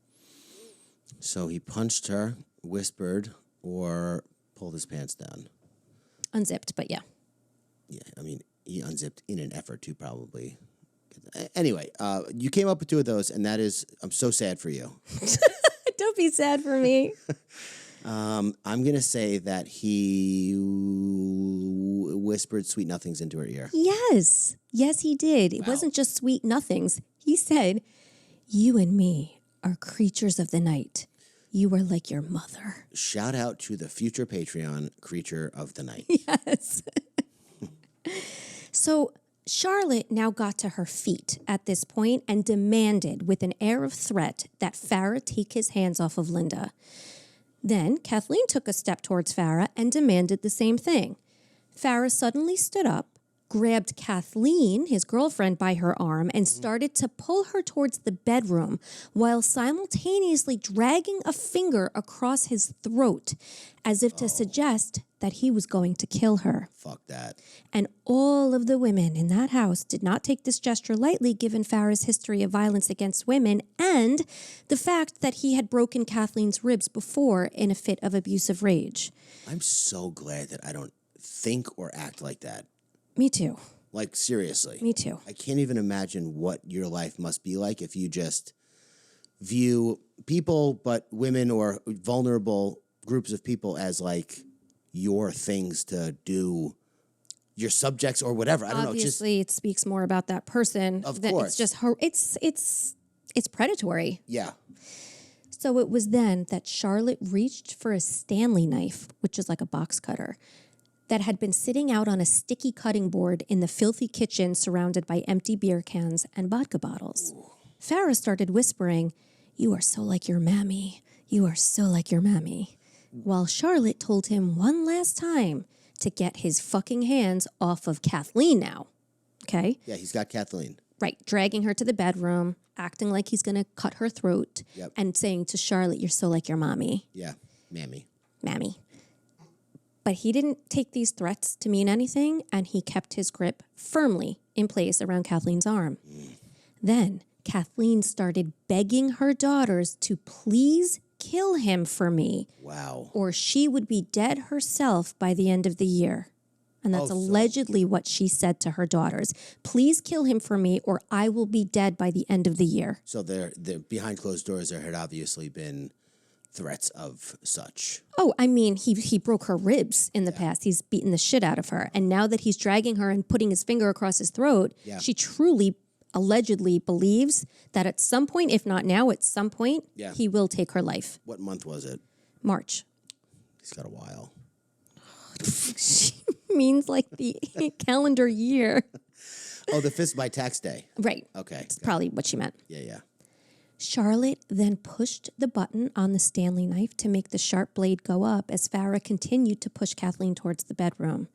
So he punched her, whispered, or pulled his pants down. Unzipped, but yeah. Yeah, I mean, he unzipped in an effort to probably. Anyway, you came up with 2 of those, and that is, I'm so sad for you. Don't be sad for me. I'm going to say that he whispered sweet nothings into her ear. Yes. Yes, he did. It wasn't just sweet nothings. He said, "You and me are creatures of the night. You are like your mother." Shout out to the future Patreon creature of the night. Yes. So Charlotte now got to her feet at this point and demanded with an air of threat that Farah take his hands off of Linda. Then Kathleen took a step towards Farah and demanded the same thing. Farah suddenly stood up, grabbed Kathleen, his girlfriend, by her arm and started to pull her towards the bedroom while simultaneously dragging a finger across his throat as if to suggest that he was going to kill her. Fuck that. And all of the women in that house did not take this gesture lightly given Farah's history of violence against women and the fact that he had broken Kathleen's ribs before in a fit of abusive rage. I'm so glad that I don't think or act like that. Me too. Like, seriously. Me too. I can't even imagine what your life must be like if you just view people, but women or vulnerable groups of people as like your things to do, your subjects or whatever. I don't know. Obviously, it speaks more about that person. Of that course. It's just it's predatory. Yeah. So it was then that Charlotte reached for a Stanley knife, which is like a box cutter, that had been sitting out on a sticky cutting board in the filthy kitchen surrounded by empty beer cans and vodka bottles. Ooh. Farah started whispering, "You are so like your mammy. You are so like your mammy." While Charlotte told him one last time to get his fucking hands off of Kathleen now. Okay? Yeah, he's got Kathleen. Right, dragging her to the bedroom, acting like he's going to cut her throat, and saying to Charlotte, "You're so like your mommy." Yeah, mammy. Mammy. But he didn't take these threats to mean anything, and he kept his grip firmly in place around Kathleen's arm. Then Kathleen started begging her daughters to please kill him for me. Wow. Or she would be dead herself by the end of the year. And that's allegedly what she said to her daughters. Please kill him for me, or I will be dead by the end of the year. So they're behind closed doors, there had obviously been threats of such. Oh, I mean, he broke her ribs in the past. He's beaten the shit out of her. And now that he's dragging her and putting his finger across his throat, she truly, allegedly believes that at some point, if not now, at some point, he will take her life. What month was it? March. He's got a while. She means like the calendar year. Oh, the 5th by tax day. Right. Okay. That's probably what she meant. Yeah. Charlotte then pushed the button on the Stanley knife to make the sharp blade go up as Farah continued to push Kathleen towards the bedroom.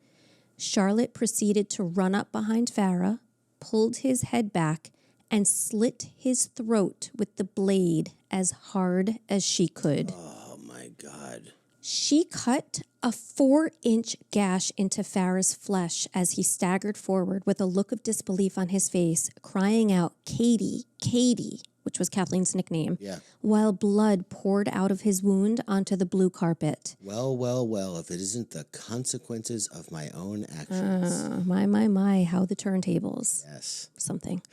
Charlotte proceeded to run up behind Farah, pulled his head back, and slit his throat with the blade as hard as she could. Oh, my God. She cut a 4-inch gash into Farah's flesh as he staggered forward with a look of disbelief on his face, crying out, "Katie, Katie," which was Kathleen's nickname, while blood poured out of his wound onto the blue carpet. Well, if it isn't the consequences of my own actions. My, how the turntables. Yes. Something.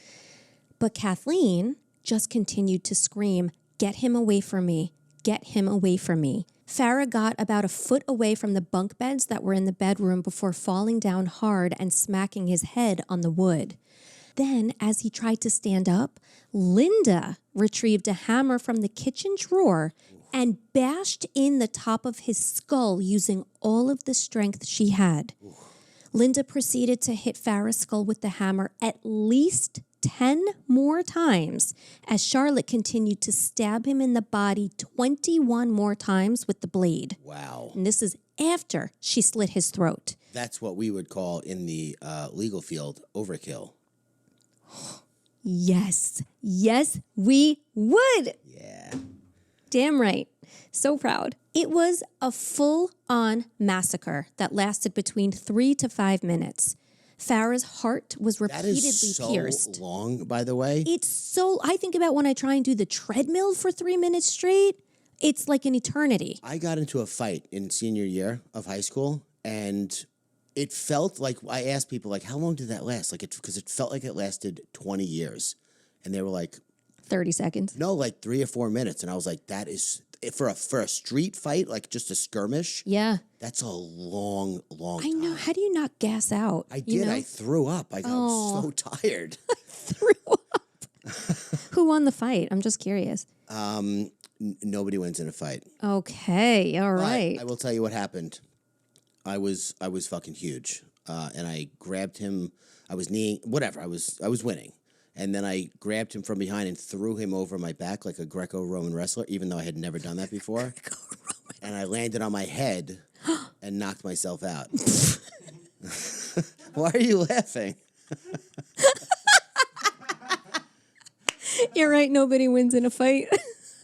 But Kathleen just continued to scream, "Get him away from me. Get him away from me." Farah got about a foot away from the bunk beds that were in the bedroom before falling down hard and smacking his head on the wood. Then, as he tried to stand up, Linda retrieved a hammer from the kitchen drawer and bashed in the top of his skull using all of the strength she had. Linda proceeded to hit Farah's skull with the hammer at least 10 more times as Charlotte continued to stab him in the body 21 more times with the blade. Wow. And this is after she slit his throat. That's what we would call in the legal field overkill. Yes, we would. Yeah. Damn right. So proud. It was a full-on massacre that lasted between 3 to 5 minutes. Farah's heart was repeatedly pierced. That is so long, by the way. I think about when I try and do the treadmill for 3 minutes straight, it's like an eternity. I got into a fight in senior year of high school, and it felt like, I asked people, like, how long did that last? Like, because it felt like it lasted 20 years. And they were like... 30 seconds. No, like 3 or 4 minutes. And I was like, that is... For a street fight, like just a skirmish, that's a long time. I know. How do you not gas out? I did. I threw up. I got so tired. Threw up. Who won the fight? I'm just curious. Nobody wins in a fight. Okay. All right. But I will tell you what happened. I was fucking huge, and I grabbed him. I was kneeing. Whatever. I was winning. And then I grabbed him from behind and threw him over my back like a Greco-Roman wrestler, even though I had never done that before. And I landed on my head and knocked myself out. Why are you laughing? You're right. Nobody wins in a fight.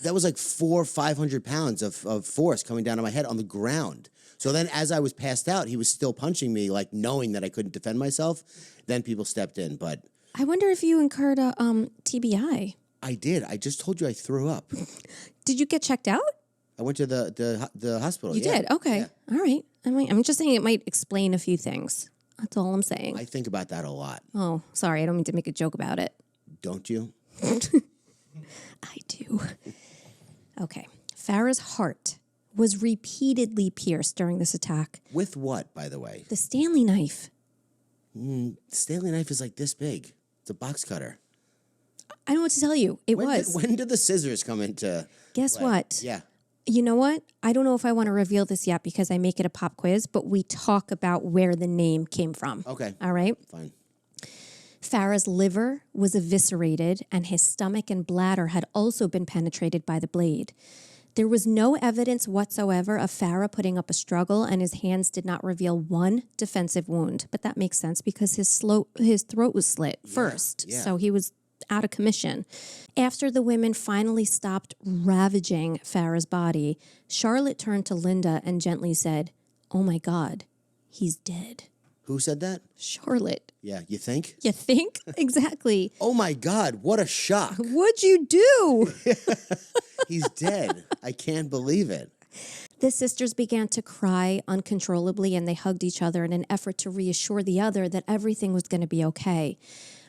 That was like 400 or 500 pounds of force coming down on my head on the ground. So then as I was passed out, he was still punching me, like knowing that I couldn't defend myself. Then people stepped in, but... I wonder if you incurred a TBI. I did. I just told you I threw up. Did you get checked out? I went to the hospital. You did? Okay. Yeah. All right. I'm just saying it might explain a few things. That's all I'm saying. I think about that a lot. Oh, sorry. I don't mean to make a joke about it. Don't you? I do. Okay. Farah's heart was repeatedly pierced during this attack. With what, by the way? The Stanley knife. The Stanley knife is like this big. It's a box cutter. I don't know what to tell you. When did the scissors come into Guess play? what? Yeah. You know what? I don't know if I want to reveal this yet because I make it a pop quiz, but we talk about where the name came from. Okay. All right? Fine. Farah's liver was eviscerated and his stomach and bladder had also been penetrated by the blade. There was no evidence whatsoever of Farah putting up a struggle, and his hands did not reveal one defensive wound. But that makes sense because his throat was slit first, so he was out of commission. After the women finally stopped ravaging Farah's body, Charlotte turned to Linda and gently said, oh my God, he's dead. Who said that? Charlotte. Yeah, you think? You think? Exactly. Oh my God, what a shock. What'd you do? He's dead. I can't believe it. The sisters began to cry uncontrollably, and they hugged each other in an effort to reassure the other that everything was going to be okay.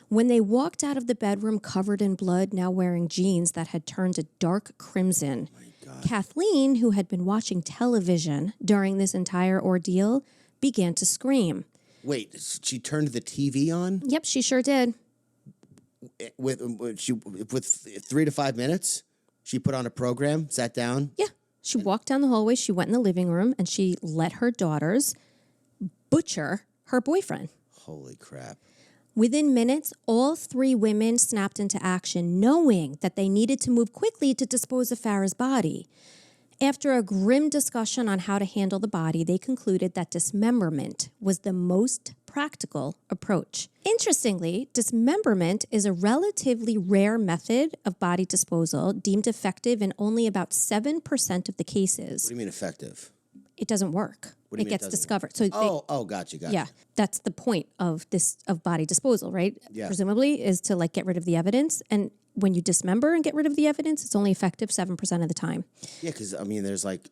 When they walked out of the bedroom covered in blood, now wearing jeans that had turned a dark crimson, Kathleen, who had been watching television during this entire ordeal, began to scream. Wait, she turned the TV on? Yep, she sure did. With 3 to 5 minutes? She put on a program, sat down? Yeah. She walked down the hallway, she went in the living room, and she let her daughters butcher her boyfriend. Holy crap. Within minutes, all 3 women snapped into action, knowing that they needed to move quickly to dispose of Farah's body. After a grim discussion on how to handle the body, they concluded that dismemberment was the most practical approach. Interestingly, dismemberment is a relatively rare method of body disposal, deemed effective in only about 7% of the cases. What do you mean effective? It doesn't work. What do you It mean it gets doesn't discovered. So gotcha. yeah, that's the point of body disposal, right? Yeah. Presumably is to like get rid of the evidence. And when you dismember and get rid of the evidence, it's only effective 7% of the time. Yeah, because, I mean, there's like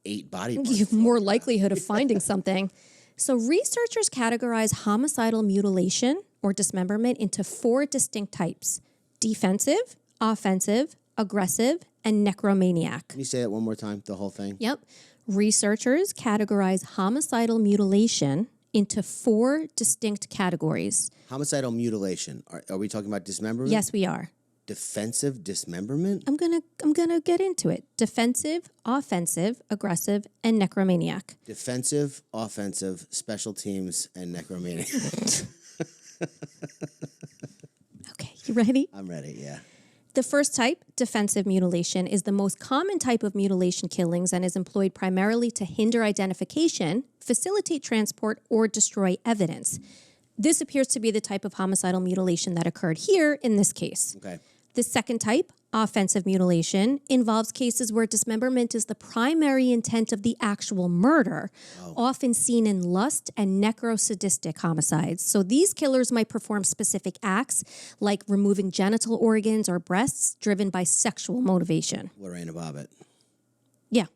8 body parts. You have more likelihood of finding something. So researchers categorize homicidal mutilation or dismemberment into 4 distinct types: defensive, offensive, aggressive, and necromaniac. Can you say that one more time, the whole thing? Yep. Researchers categorize homicidal mutilation into 4 distinct categories. Homicidal mutilation. Are we talking about dismemberment? Yes, we are. Defensive dismemberment? I'm gonna get into it. Defensive, offensive, aggressive, and necromaniac. Defensive, offensive, special teams, and necromaniac. Okay, you ready? I'm ready, yeah. The first type, defensive mutilation, is the most common type of mutilation killings and is employed primarily to hinder identification, facilitate transport, or destroy evidence. This appears to be the type of homicidal mutilation that occurred here in this case. Okay. The second type, offensive mutilation, involves cases where dismemberment is the primary intent of the actual murder, often seen in lust and necrosadistic homicides. So these killers might perform specific acts like removing genital organs or breasts driven by sexual motivation. Lorena Bobbitt. Yeah.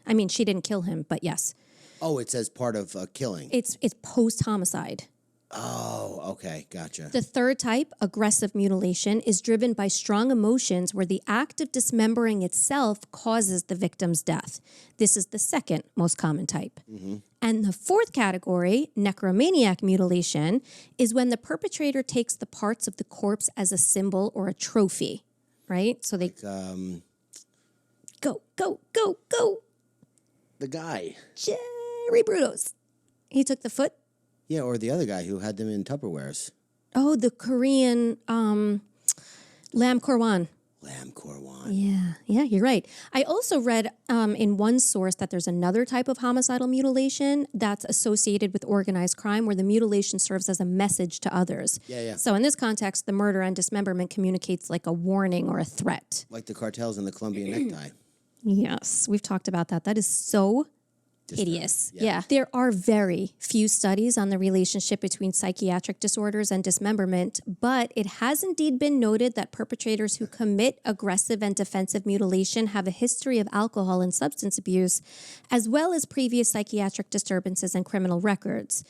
I mean, she didn't kill him, but yes. Oh, it says part of killing. It's post-homicide. Oh, okay, gotcha. The third type, aggressive mutilation, is driven by strong emotions where the act of dismembering itself causes the victim's death. This is the second most common type. Mm-hmm. And the fourth category, necromaniac mutilation, is when the perpetrator takes the parts of the corpse as a symbol or a trophy, right? So they go. The guy. Jerry Brutos. He took the foot. Yeah, or the other guy who had them in Tupperwares. Oh, the Korean lamb korwan. Lamb korwan. Yeah, you're right. I also read in one source that there's another type of homicidal mutilation that's associated with organized crime where the mutilation serves as a message to others. Yeah. So in this context, the murder and dismemberment communicates like a warning or a threat. Like the cartels and the Colombian necktie. Yes, we've talked about that. That is so hideous. Yeah. Yeah. There are very few studies on the relationship between psychiatric disorders and dismemberment, but it has indeed been noted that perpetrators who commit aggressive and defensive mutilation have a history of alcohol and substance abuse, as well as previous psychiatric disturbances and criminal records.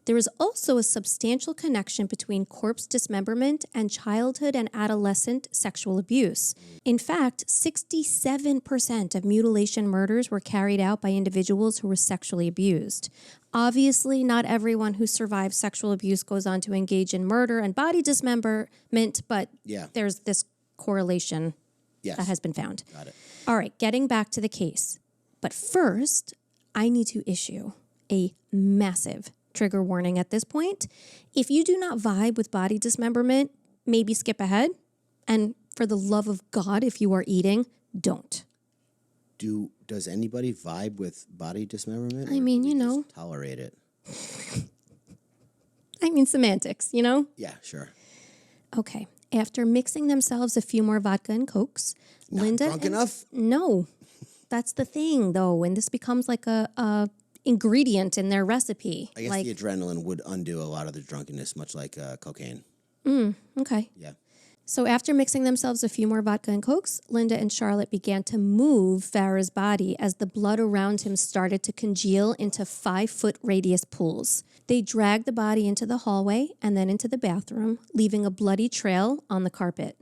There is also a substantial connection between corpse dismemberment and childhood and adolescent sexual abuse. In fact, 67% of mutilation murders were carried out by individuals who were sexually abused. Obviously, not everyone who survives sexual abuse goes on to engage in murder and body dismemberment, but there's this correlation that has been found. Got it. All right, getting back to the case. But first, I need to issue a massive trigger warning at this point. If you do not vibe with body dismemberment, maybe skip ahead. And for the love of God, if you are eating, don't. Does anybody vibe with body dismemberment? I mean, you know. Tolerate it. I mean, semantics, you know? Yeah, sure. Okay. After mixing themselves a few more vodka and Cokes, Not Linda... drunk enough? No. That's the thing, though. When this becomes like a ingredient in their recipe. I guess the adrenaline would undo a lot of the drunkenness, much like cocaine. Okay. Yeah. So after mixing themselves a few more vodka and cokes, Linda and Charlotte began to move Farah's body as the blood around him started to congeal into 5-foot radius pools. They dragged the body into the hallway and then into the bathroom, leaving a bloody trail on the carpet.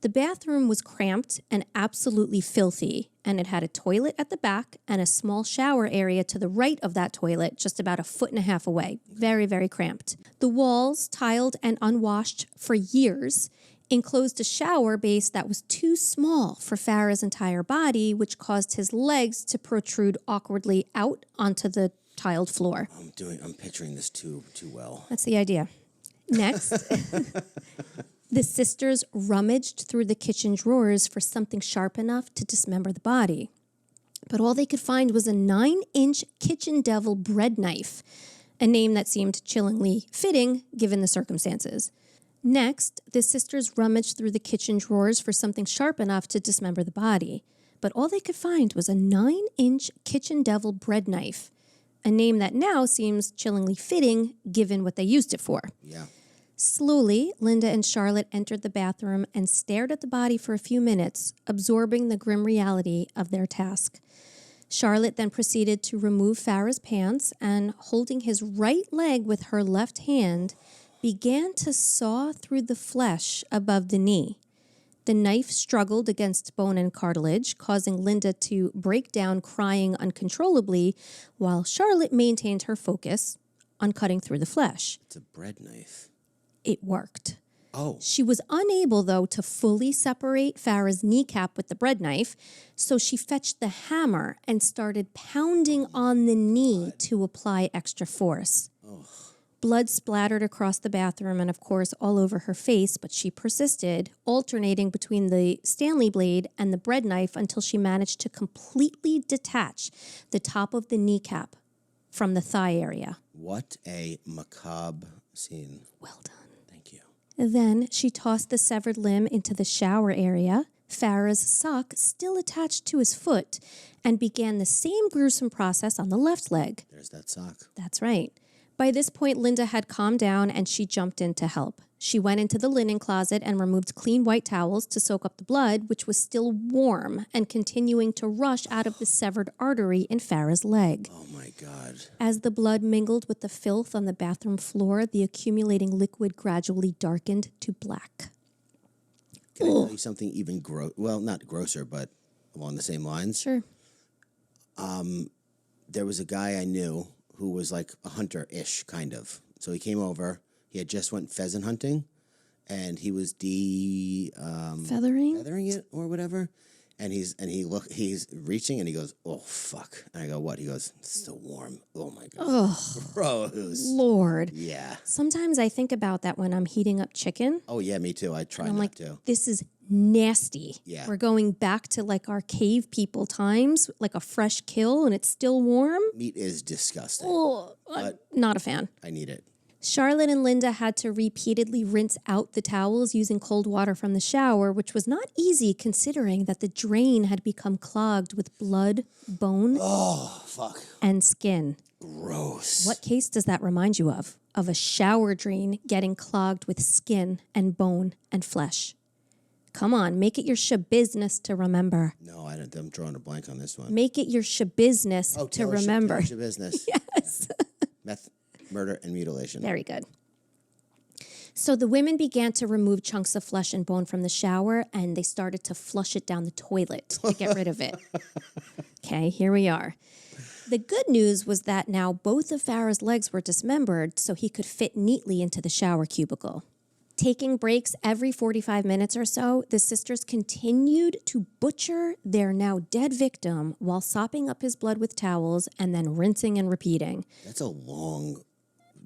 The bathroom was cramped and absolutely filthy, and it had a toilet at the back and a small shower area to the right of that toilet, just about 1.5 feet away. Very, very cramped. The walls, tiled and unwashed for years, enclosed a shower base that was too small for Farah's entire body, which caused his legs to protrude awkwardly out onto the tiled floor. I'm picturing this too well. That's the idea. Next, the sisters rummaged through the kitchen drawers for something sharp enough to dismember the body. But all they could find was a 9-inch kitchen devil bread knife, a name that seemed chillingly fitting given the circumstances. Next, the sisters rummaged through the kitchen drawers for something sharp enough to dismember the body. But all they could find was a 9-inch kitchen devil bread knife, a name that now seems chillingly fitting given what they used it for. Yeah. Slowly, Linda and Charlotte entered the bathroom and stared at the body for a few minutes, absorbing the grim reality of their task. Charlotte then proceeded to remove Farah's pants and, holding his right leg with her left hand, began to saw through the flesh above the knee. The knife struggled against bone and cartilage, causing Linda to break down crying uncontrollably, while Charlotte maintained her focus on cutting through the flesh. It's a bread knife. It worked. Oh. She was unable, though, to fully separate Farah's kneecap with the bread knife, so she fetched the hammer and started pounding on the knee to apply extra force. Oh. Blood splattered across the bathroom and, of course, all over her face, but she persisted, alternating between the Stanley blade and the bread knife until she managed to completely detach the top of the kneecap from the thigh area. What a macabre scene. Well done. Thank you. Then she tossed the severed limb into the shower area, Farah's sock still attached to his foot, and began the same gruesome process on the left leg. There's that sock. That's right. By this point, Linda had calmed down and she jumped in to help. She went into the linen closet and removed clean white towels to soak up the blood, which was still warm and continuing to rush out of the severed artery in Farah's leg. Oh my God. As the blood mingled with the filth on the bathroom floor, the accumulating liquid gradually darkened to black. Can I tell you something even well, not grosser, but along the same lines? Sure. There was a guy I knew who was like a hunter-ish, kind of. So he came over. He had just went pheasant hunting, and he was Feathering it or whatever. And he's reaching, and he goes, "Oh fuck!" And I go, "What?" He goes, "It's still warm." Oh my God. Oh, gross. Lord. Yeah. Sometimes I think about that when I'm heating up chicken. Oh yeah, me too. I try I'm not like, to. this is nasty. Yeah. We're going back to like our cave people times, like a fresh kill, and it's still warm. Meat is disgusting. Oh, I'm not a fan. I need it. Charlotte and Linda had to repeatedly rinse out the towels using cold water from the shower, which was not easy considering that the drain had become clogged with blood, bone, and skin. Gross. What case does that remind you of? Of a shower drain getting clogged with skin and bone and flesh. Come on, make it your business to remember. No, I don't. I'm drawing a blank on this one. Make it your business to remember. Tell us your business. Yes. Meth, murder, and mutilation. Very good. So the women began to remove chunks of flesh and bone from the shower, and they started to flush it down the toilet to get rid of it. Okay, here we are. The good news was that now both of Farah's legs were dismembered, so he could fit neatly into the shower cubicle. Taking breaks every 45 minutes or so, the sisters continued to butcher their now dead victim while sopping up his blood with towels and then rinsing and repeating. That's a long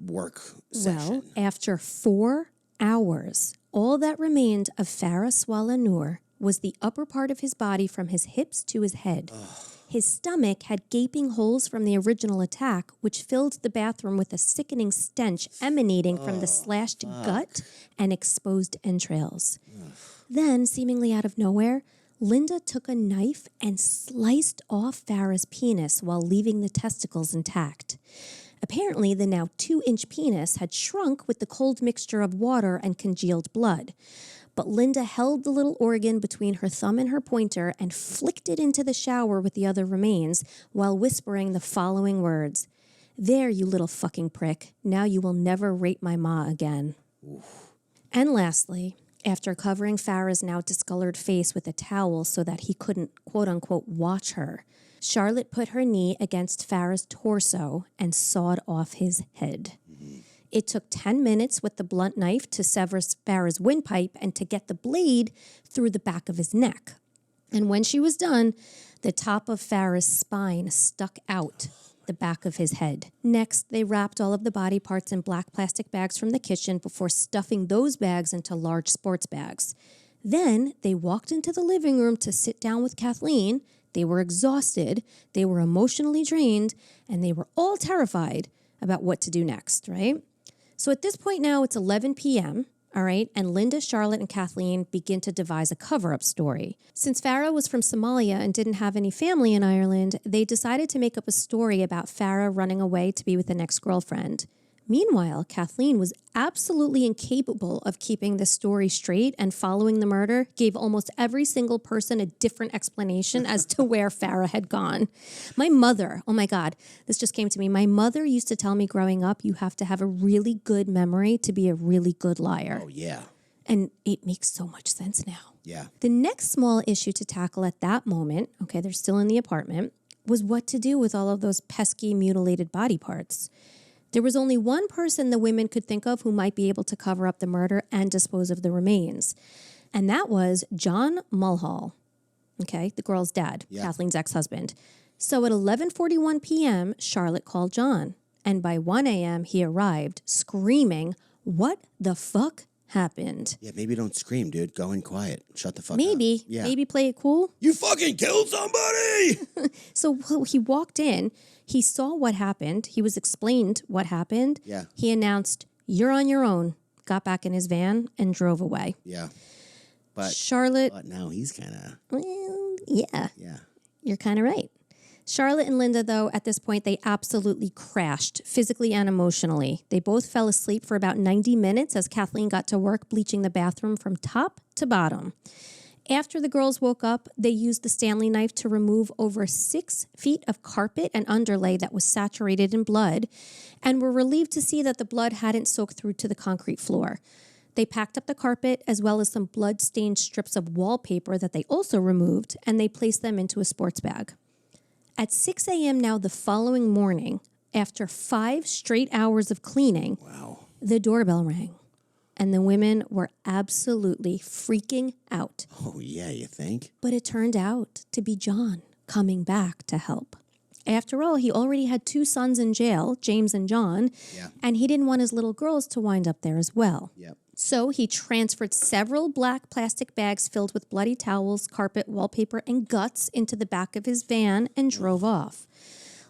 work session. Well, after 4 hours, all that remained of Farah Swallah Noor was the upper part of his body from his hips to his head. His stomach had gaping holes from the original attack, which filled the bathroom with a sickening stench emanating from the slashed gut and exposed entrails. Then, seemingly out of nowhere, Linda took a knife and sliced off Farah's penis while leaving the testicles intact. Apparently, the now 2-inch penis had shrunk with the cold mixture of water and congealed blood. But Linda held the little organ between her thumb and her pointer and flicked it into the shower with the other remains while whispering the following words. "There, you little fucking prick. Now you will never rape my ma again." Oof. And lastly, after covering Farah's now discolored face with a towel so that he couldn't, quote-unquote, watch her, Charlotte put her knee against Farah's torso and sawed off his head. Mm-hmm. It took 10 minutes with the blunt knife to sever Farah's windpipe and to get the blade through the back of his neck. And when she was done, the top of Farah's spine stuck out the back of his head. Next, they wrapped all of the body parts in black plastic bags from the kitchen before stuffing those bags into large sports bags. Then they walked into the living room to sit down with Kathleen. They were exhausted, they were emotionally drained, and they were all terrified about what to do next, right? So at this point now, it's 11 p.m., all right, and Linda, Charlotte, and Kathleen begin to devise a cover-up story. Since Farah was from Somalia and didn't have any family in Ireland, they decided to make up a story about Farah running away to be with an ex-girlfriend. Meanwhile, Kathleen was absolutely incapable of keeping the story straight, and following the murder, gave almost every single person a different explanation as to where Farah had gone. My mother, oh my God, this just came to me. My mother used to tell me growing up, you have to have a really good memory to be a really good liar. Oh, yeah. And it makes so much sense now. Yeah. The next small issue to tackle at that moment, okay, they're still in the apartment, was what to do with all of those pesky mutilated body parts. There was only one person the women could think of who might be able to cover up the murder and dispose of the remains. And that was John Mulhall, okay, the girl's dad, Kathleen's ex-husband. So at 11:41 p.m., Charlotte called John. And by 1 a.m., he arrived screaming, "What the fuck happened?" Yeah, maybe don't scream, dude. Go in quiet. Shut the fuck up. Maybe. Yeah. Maybe play it cool. You fucking killed somebody! So he walked in. He saw what happened. He was explained what happened. Yeah. He announced, "You're on your own," got back in his van and drove away. Yeah. But Charlotte. But now he's kind of... Well, yeah. Yeah. You're kind of right. Charlotte and Linda, though, at this point, they absolutely crashed, physically and emotionally. They both fell asleep for about 90 minutes as Kathleen got to work bleaching the bathroom from top to bottom. After the girls woke up, they used the Stanley knife to remove over 6 feet of carpet and underlay that was saturated in blood, and were relieved to see that the blood hadn't soaked through to the concrete floor. They packed up the carpet as well as some blood-stained strips of wallpaper that they also removed, and they placed them into a sports bag. At 6 a.m. now the following morning, after 5 straight hours of cleaning, the doorbell rang. And the women were absolutely freaking out. Oh, yeah, you think? But it turned out to be John coming back to help. After all, he already had 2 sons in jail, James and John, and he didn't want his little girls to wind up there as well. Yep. So he transferred several black plastic bags filled with bloody towels, carpet, wallpaper, and guts into the back of his van and drove off.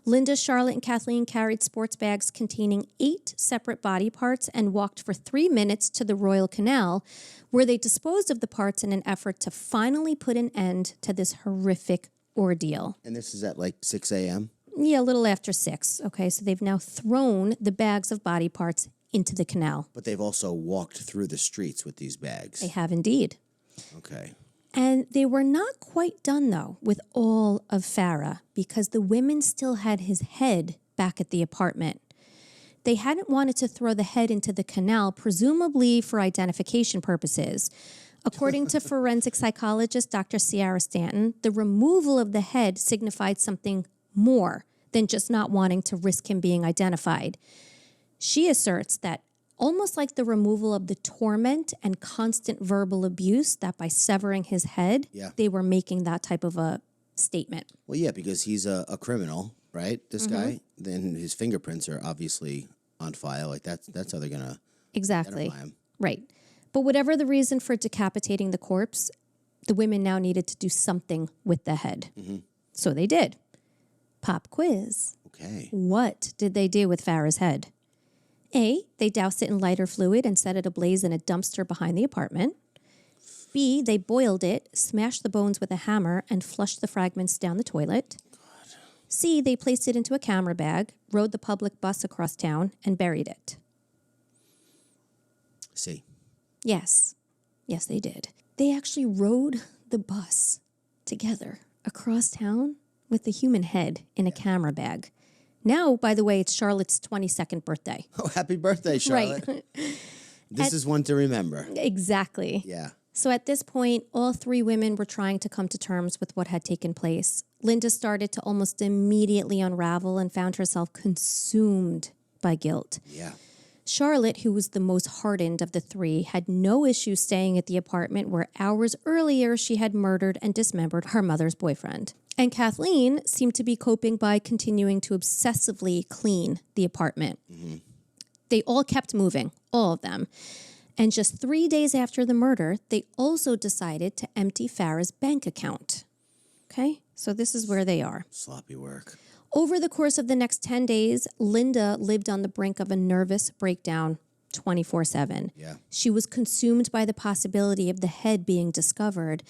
Linda, Charlotte, and Kathleen carried sports bags containing 8 separate body parts and walked for 3 minutes to the Royal Canal, where they disposed of the parts in an effort to finally put an end to this horrific ordeal. And this is at like 6 a.m.? Yeah, a little after 6. Okay, so they've now thrown the bags of body parts into the canal. But they've also walked through the streets with these bags. They have indeed. Okay. And they were not quite done, though, with all of Farah, because the women still had his head back at the apartment. They hadn't wanted to throw the head into the canal, presumably for identification purposes. According to forensic psychologist Dr. Ciara Stanton, the removal of the head signified something more than just not wanting to risk him being identified. She asserts that almost like the removal of the torment and constant verbal abuse, that by severing his head, they were making that type of a statement. Well, yeah, because he's a criminal, right? This guy. Then his fingerprints are obviously on file. Like that's how they're gonna identify him. Right. But whatever the reason for decapitating the corpse, the women now needed to do something with the head. So they did. Pop quiz. Okay. What did they do with Farah's head? A, they doused it in lighter fluid and set it ablaze in a dumpster behind the apartment. B, they boiled it, smashed the bones with a hammer, and flushed the fragments down the toilet. God. C, they placed it into a camera bag, rode the public bus across town, and buried it. C. Yes. Yes, they did. They actually rode the bus together across town with the human head in a camera bag. Now, by the way, it's Charlotte's 22nd birthday. Oh, happy birthday, Charlotte. Right. This is one to remember. Exactly. Yeah. So at this point, all three women were trying to come to terms with what had taken place. Linda started to almost immediately unravel and found herself consumed by guilt. Yeah. Charlotte, who was the most hardened of the three, had no issue staying at the apartment where hours earlier she had murdered and dismembered her mother's boyfriend. And Kathleen seemed to be coping by continuing to obsessively clean the apartment. Mm-hmm. They all kept moving, all of them. And just 3 days after the murder, they also decided to empty Farah's bank account. Okay, so this is where they are. Sloppy work. Over the course of the next 10 days, Linda lived on the brink of a nervous breakdown 24/7. Yeah. She was consumed by the possibility of the head being discovered,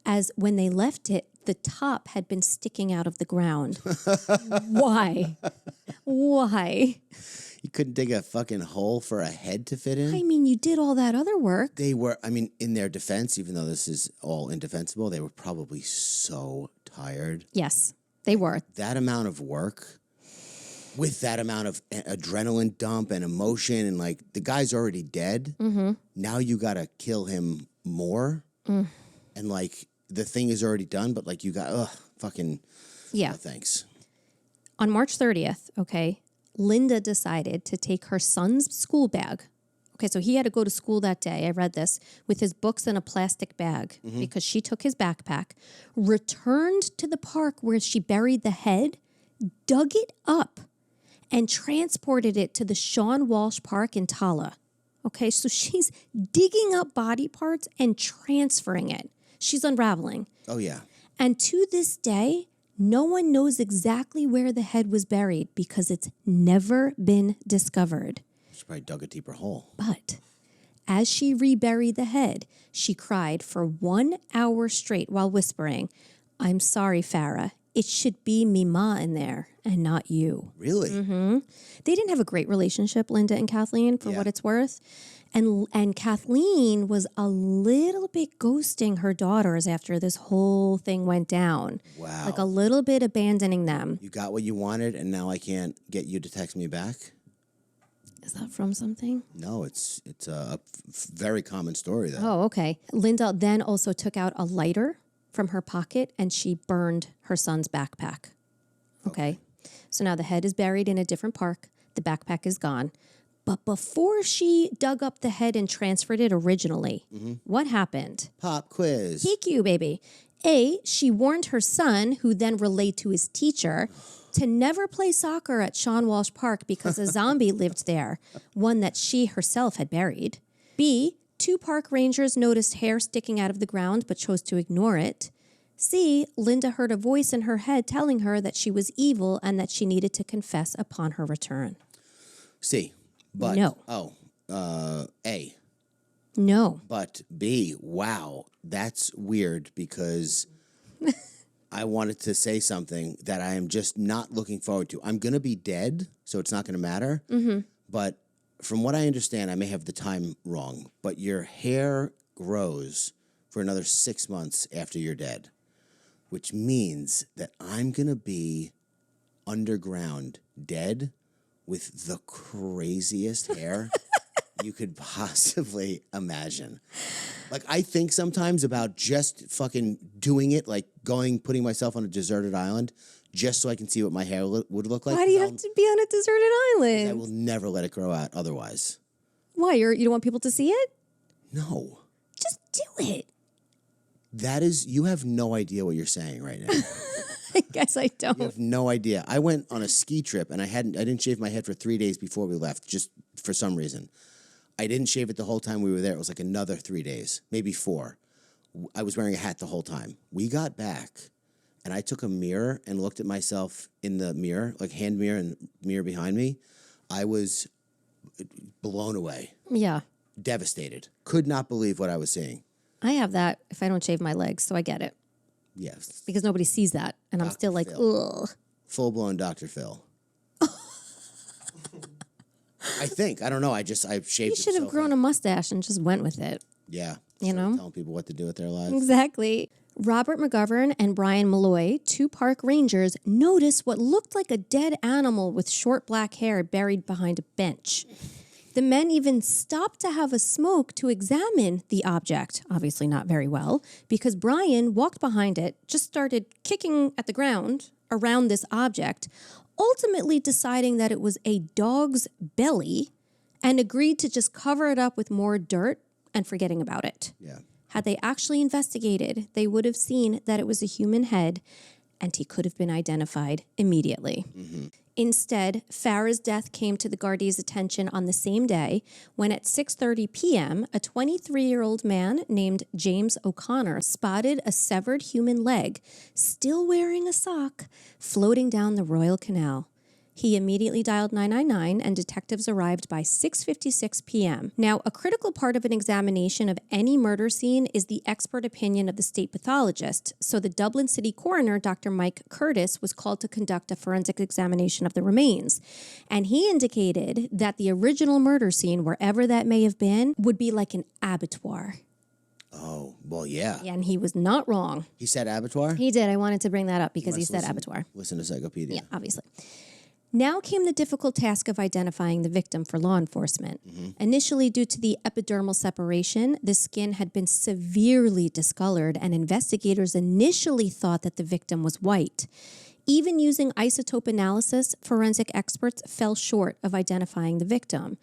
as when they left it, the top had been sticking out of the ground. Why? Why? You couldn't dig a fucking hole for a head to fit in? I mean, you did all that other work. They were, I mean, in their defense, even though this is all indefensible, they were probably so tired. Yes, they were. That amount of work with that amount of adrenaline dump and emotion, and like the guy's already dead. Mm-hmm. Now you got to kill him more. And like the thing is already done, but like you got, fucking, Yeah. no thanks. On March 30th, okay, Linda decided to take her son's school bag. Okay, so he had to go to school that day, I read this, with his books in a plastic bag because she took his backpack, returned to the park where she buried the head, dug it up, and transported it to the Sean Walsh Park in Tala. Okay, so she's digging up body parts and transferring it. She's unraveling. Oh, yeah. And to this day, no one knows exactly where the head was buried because it's never been discovered. She probably dug a deeper hole. But as she reburied the head, she cried for 1 hour straight while whispering, "I'm sorry, Farah. It should be me ma in there and not you." Really? Mm-hmm. They didn't have a great relationship, Linda and Kathleen, for what it's worth. And Kathleen was a little bit ghosting her daughters after this whole thing went down. Wow. Like a little bit abandoning them. You got what you wanted, and now I can't get you to text me back? Is that from something? No, it's a very common story, though. Oh, okay. Linda then also took out a lighter from her pocket and she burned her son's backpack. Okay. So now the head is buried in a different park. The backpack is gone. But before she dug up the head and transferred it originally, what happened? Pop quiz. PQ, baby. A, she warned her son, who then relayed to his teacher, to never play soccer at Sean Walsh Park because a zombie lived there, one that she herself had buried. B, 2 park rangers noticed hair sticking out of the ground but chose to ignore it. C, Linda heard a voice in her head telling her that she was evil and that she needed to confess upon her return. C. But No. A. No. But B. Wow, that's weird because I wanted to say something that I am just not looking forward to. I'm going to be dead, so it's not going to matter. Mm-hmm. But from what I understand, I may have the time wrong, but your hair grows for another 6 months after you're dead, which means that I'm going to be underground dead with the craziest hair you could possibly imagine. Like, I think sometimes about just fucking doing it, like putting myself on a deserted island just so I can see what my hair would look like. Why do you have to be on a deserted island? I will never let it grow out otherwise. Why? You don't want people to see it? No. Just do it. That is, you have no idea what you're saying right now. I guess I don't. You have no idea. I went on a ski trip and I didn't shave my head for 3 days before we left, just for some reason. I didn't shave it the whole time we were there. It was like another 3 days, maybe 4. I was wearing a hat the whole time. We got back and I took a mirror and looked at myself in the mirror, like hand mirror and mirror behind me. I was blown away. Yeah. Devastated. Could not believe what I was seeing. I have that if I don't shave my legs, so I get it. Yes. Because nobody sees that, and I'm still like, ugh. Full-blown Dr. Phil. I think. I don't know. I shaved You should have grown a mustache and just went with it. Yeah. You know? Telling people what to do with their lives. Exactly. Robert McGovern and Brian Malloy, 2 park rangers, noticed what looked like a dead animal with short black hair buried behind a bench. The men even stopped to have a smoke to examine the object, obviously not very well, because Brian walked behind it, just started kicking at the ground around this object, ultimately deciding that it was a dog's belly and agreed to just cover it up with more dirt and forgetting about it. Yeah. Had they actually investigated, they would have seen that it was a human head and he could have been identified immediately. Mm-hmm. Instead, Farah's death came to the Gardaí's attention on the same day when at 6:30 p.m., a 23-year-old man named James O'Connor spotted a severed human leg, still wearing a sock, floating down the Royal Canal. He immediately dialed 999 and detectives arrived by 6:56 p.m. Now, a critical part of an examination of any murder scene is the expert opinion of the state pathologist. So the Dublin City coroner, Dr. Mike Curtis, was called to conduct a forensic examination of the remains. And he indicated that the original murder scene, wherever that may have been, would be like an abattoir. Oh, well, yeah. Yeah, and he was not wrong. He said abattoir? He did. I wanted to bring that up because he said abattoir. Listen to Psychopedia. Yeah, obviously. Now came the difficult task of identifying the victim for law enforcement. Mm-hmm. Initially, due to the epidermal separation, the skin had been severely discolored, and investigators initially thought that the victim was white. Even using isotope analysis, forensic experts fell short of identifying the victim.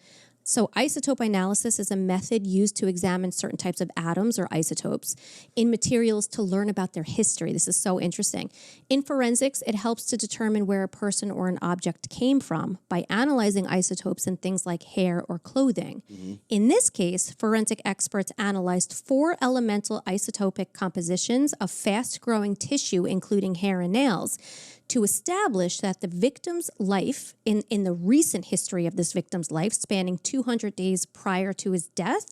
So isotope analysis is a method used to examine certain types of atoms or isotopes in materials to learn about their history. This is so interesting. In forensics, it helps to determine where a person or an object came from by analyzing isotopes in things like hair or clothing. Mm-hmm. In this case, forensic experts analyzed 4 elemental isotopic compositions of fast-growing tissue, including hair and nails, to establish that the victim's life, in the recent history of this victim's life, spanning 200 days prior to his death,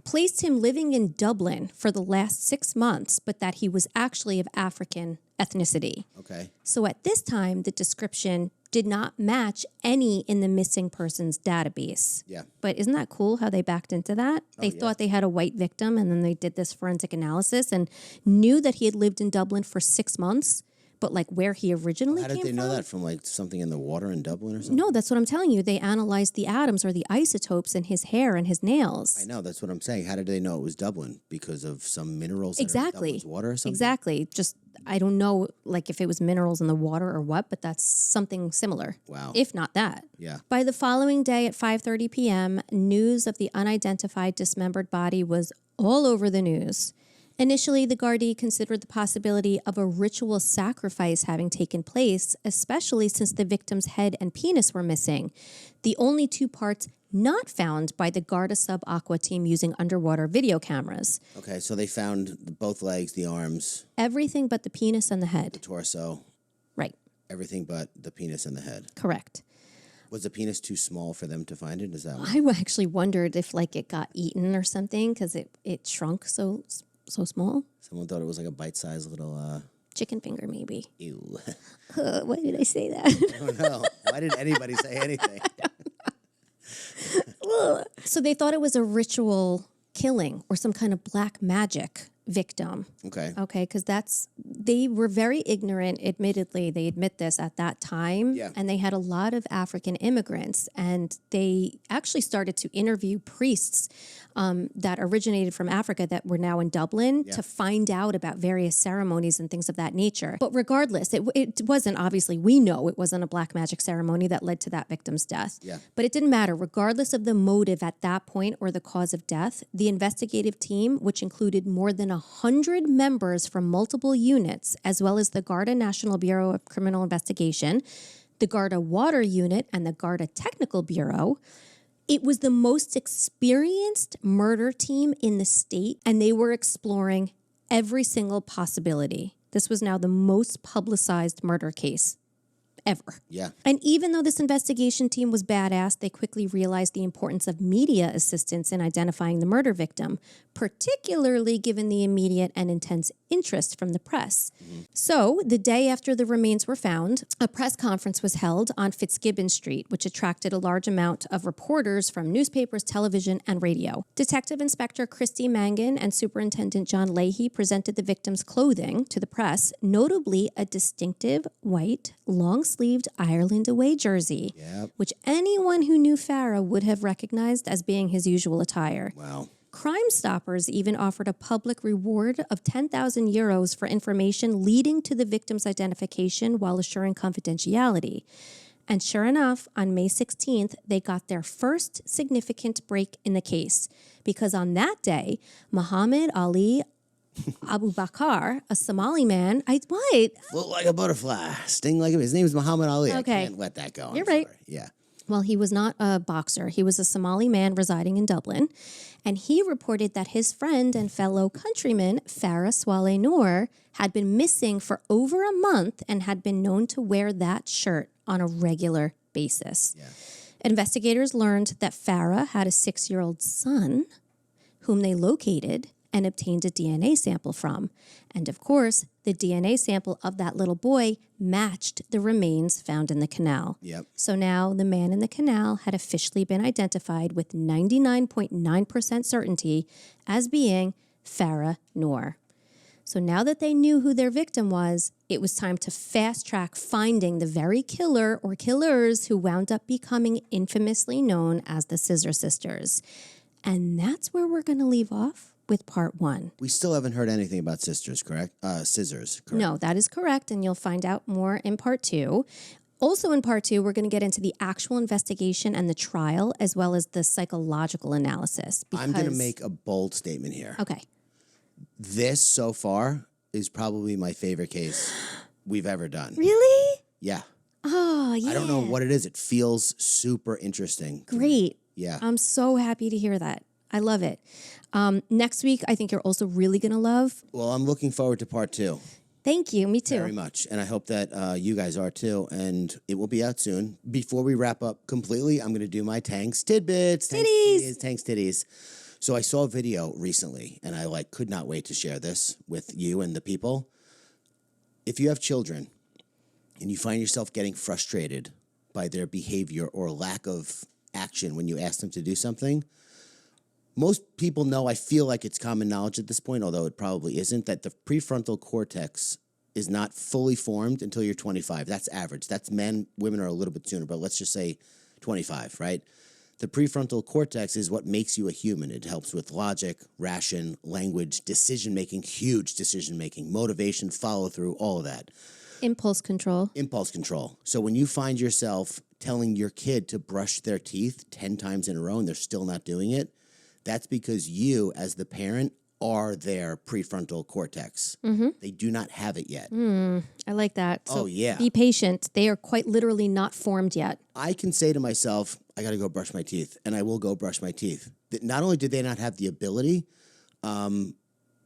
placed him living in Dublin for the last 6 months, but that he was actually of African ethnicity. Okay. So at this time, the description did not match any in the missing persons database. Yeah. But isn't that cool how they backed into that? They thought they had a white victim, and then they did this forensic analysis and knew that he had lived in Dublin for 6 months. But like where he originally came from? How did they know that? From like something in the water in Dublin or something? No, that's what I'm telling you. They analyzed the atoms or the isotopes in his hair and his nails. I know, that's what I'm saying. How did they know it was Dublin? Because of some minerals in Dublin's water or something? Exactly. Just, I don't know like if it was minerals in the water or what, but that's something similar. Wow. If not that. Yeah. By the following day at 5:30 p.m., news of the unidentified dismembered body was all over the news. Initially, the Gardaí considered the possibility of a ritual sacrifice having taken place, especially since the victim's head and penis were missing, the only 2 parts not found by the Garda Sub-Aqua team using underwater video cameras. Okay, so they found both legs, the arms. Everything but the penis and the head. The torso. Right. Everything but the penis and the head. Correct. Was the penis too small for them to find it? Is that what? I actually wondered if like it got eaten or something because it shrunk so small. Someone thought it was like a bite-sized little... Chicken finger, maybe. Ew. Why did I say that? I don't know. Why did anybody say anything? So they thought it was a ritual killing or some kind of black magic victim. Okay. Okay, because they were very ignorant, admittedly. They admit this at that time. Yeah. And they had a lot of African immigrants. And they actually started to interview priests that originated from Africa that were now in Dublin to find out about various ceremonies and things of that nature. But regardless, it wasn't, obviously, we know it wasn't a black magic ceremony that led to that victim's death. Yeah. But it didn't matter. Regardless of the motive at that point or the cause of death, the investigative team, which included more than 100 members from multiple units, as well as the Garda National Bureau of Criminal Investigation, the Garda Water Unit, and the Garda Technical Bureau, it was the most experienced murder team in the state, and they were exploring every single possibility. This was now the most publicized murder case ever. Yeah. And even though this investigation team was badass, they quickly realized the importance of media assistance in identifying the murder victim, particularly given the immediate and intense interest from the press. So, the day after the remains were found, a press conference was held on Fitzgibbon Street, which attracted a large amount of reporters from newspapers, television, and radio. Detective Inspector Christy Mangan and Superintendent John Leahy presented the victim's clothing to the press, notably a distinctive white, long-sleeved Ireland away jersey, which anyone who knew Farah would have recognized as being his usual attire. Wow. Crime Stoppers even offered a public reward of 10,000 euros for information leading to the victim's identification while assuring confidentiality. And sure enough, on May 16th, they got their first significant break in the case. Because on that day, Muhammad Ali Abu Bakr, a Somali man, Float like a butterfly, sting like a... His name is Muhammad Ali. Okay. I can't let that go. You're right. Sorry. Yeah. Well, he was not a boxer. He was a Somali man residing in Dublin. And he reported that his friend and fellow countryman, Farah Swaleh Noor, had been missing for over a month and had been known to wear that shirt on a regular basis. Yeah. Investigators learned that Farah had a 6-year-old son whom they located and obtained a DNA sample from. And of course, the DNA sample of that little boy matched the remains found in the canal. Yep. So now the man in the canal had officially been identified with 99.9% certainty as being Farah Noor. So now that they knew who their victim was, it was time to fast track finding the very killer or killers who wound up becoming infamously known as the Scissor Sisters. And that's where we're going to leave off with part 1. We still haven't heard anything about sisters, correct? Scissors, correct? No, that is correct, and you'll find out more in part 2. Also in part 2, we're going to get into the actual investigation and the trial, as well as the psychological analysis. I'm going to make a bold statement here. Okay. This, so far, is probably my favorite case we've ever done. Really? Yeah. Oh, yeah. I don't know what it is. It feels super interesting. Great. Yeah. I'm so happy to hear that. I love it. Next week, I think you're also really going to love. Well, I'm looking forward to part 2. Thank you. Me too. Very much. And I hope that you guys are too. And it will be out soon. Before we wrap up completely, I'm going to do my Tanks Tidbits. Tanks Titties. So I saw a video recently, and I could not wait to share this with you and the people. If you have children and you find yourself getting frustrated by their behavior or lack of action when you ask them to do something, most people know, I feel like it's common knowledge at this point, although it probably isn't, that the prefrontal cortex is not fully formed until you're 25. That's average. That's men. Women are a little bit sooner, but let's just say 25, right? The prefrontal cortex is what makes you a human. It helps with logic, ration, language, decision-making, huge decision-making, motivation, follow-through, all of that. Impulse control. Impulse control. So when you find yourself telling your kid to brush their teeth 10 times in a row and they're still not doing it, that's because you, as the parent, are their prefrontal cortex. Mm-hmm. They do not have it yet. I like that. So yeah. Be patient. They are quite literally not formed yet. I can say to myself, I got to go brush my teeth, and I will go brush my teeth. Not only did they not have the ability,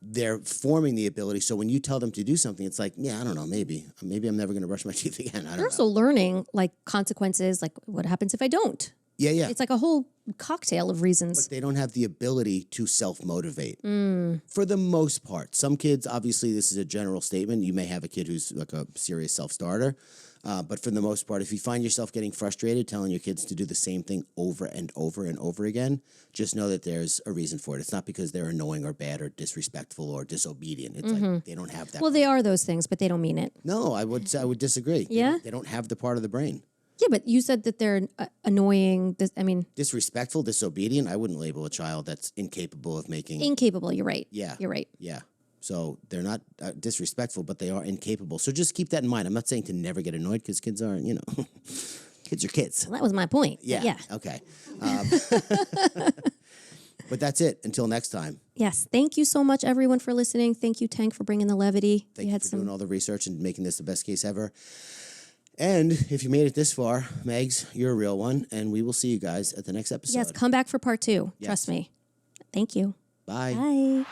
they're forming the ability. So when you tell them to do something, it's like, yeah, I don't know, maybe I'm never going to brush my teeth again. I don't know. They're also learning consequences, like what happens if I don't? Yeah. It's like a whole cocktail of reasons. But they don't have the ability to self-motivate for the most part. Some kids, obviously, this is a general statement. You may have a kid who's like a serious self-starter. But for the most part, if you find yourself getting frustrated telling your kids to do the same thing over and over and over again, just know that there's a reason for it. It's not because they're annoying or bad or disrespectful or disobedient. It's like they don't have that. Well, they are those things, but they don't mean it. No, I would disagree. Yeah? They don't have the part of the brain. Yeah, but you said that they're annoying. Disrespectful, disobedient. I wouldn't label a child that's incapable of making... Incapable, you're right. Yeah. You're right. Yeah. So they're not disrespectful, but they are incapable. So just keep that in mind. I'm not saying to never get annoyed because kids aren't, kids are kids. Well, that was my point. Yeah. Okay. But that's it. Until next time. Yes. Thank you so much, everyone, for listening. Thank you, Tank, for bringing the levity. Thank you for doing all the research and making this the best case ever. And if you made it this far, Megs, you're a real one, and we will see you guys at the next episode. Yes, come back for part 2. Yes. Trust me. Thank you. Bye. Bye.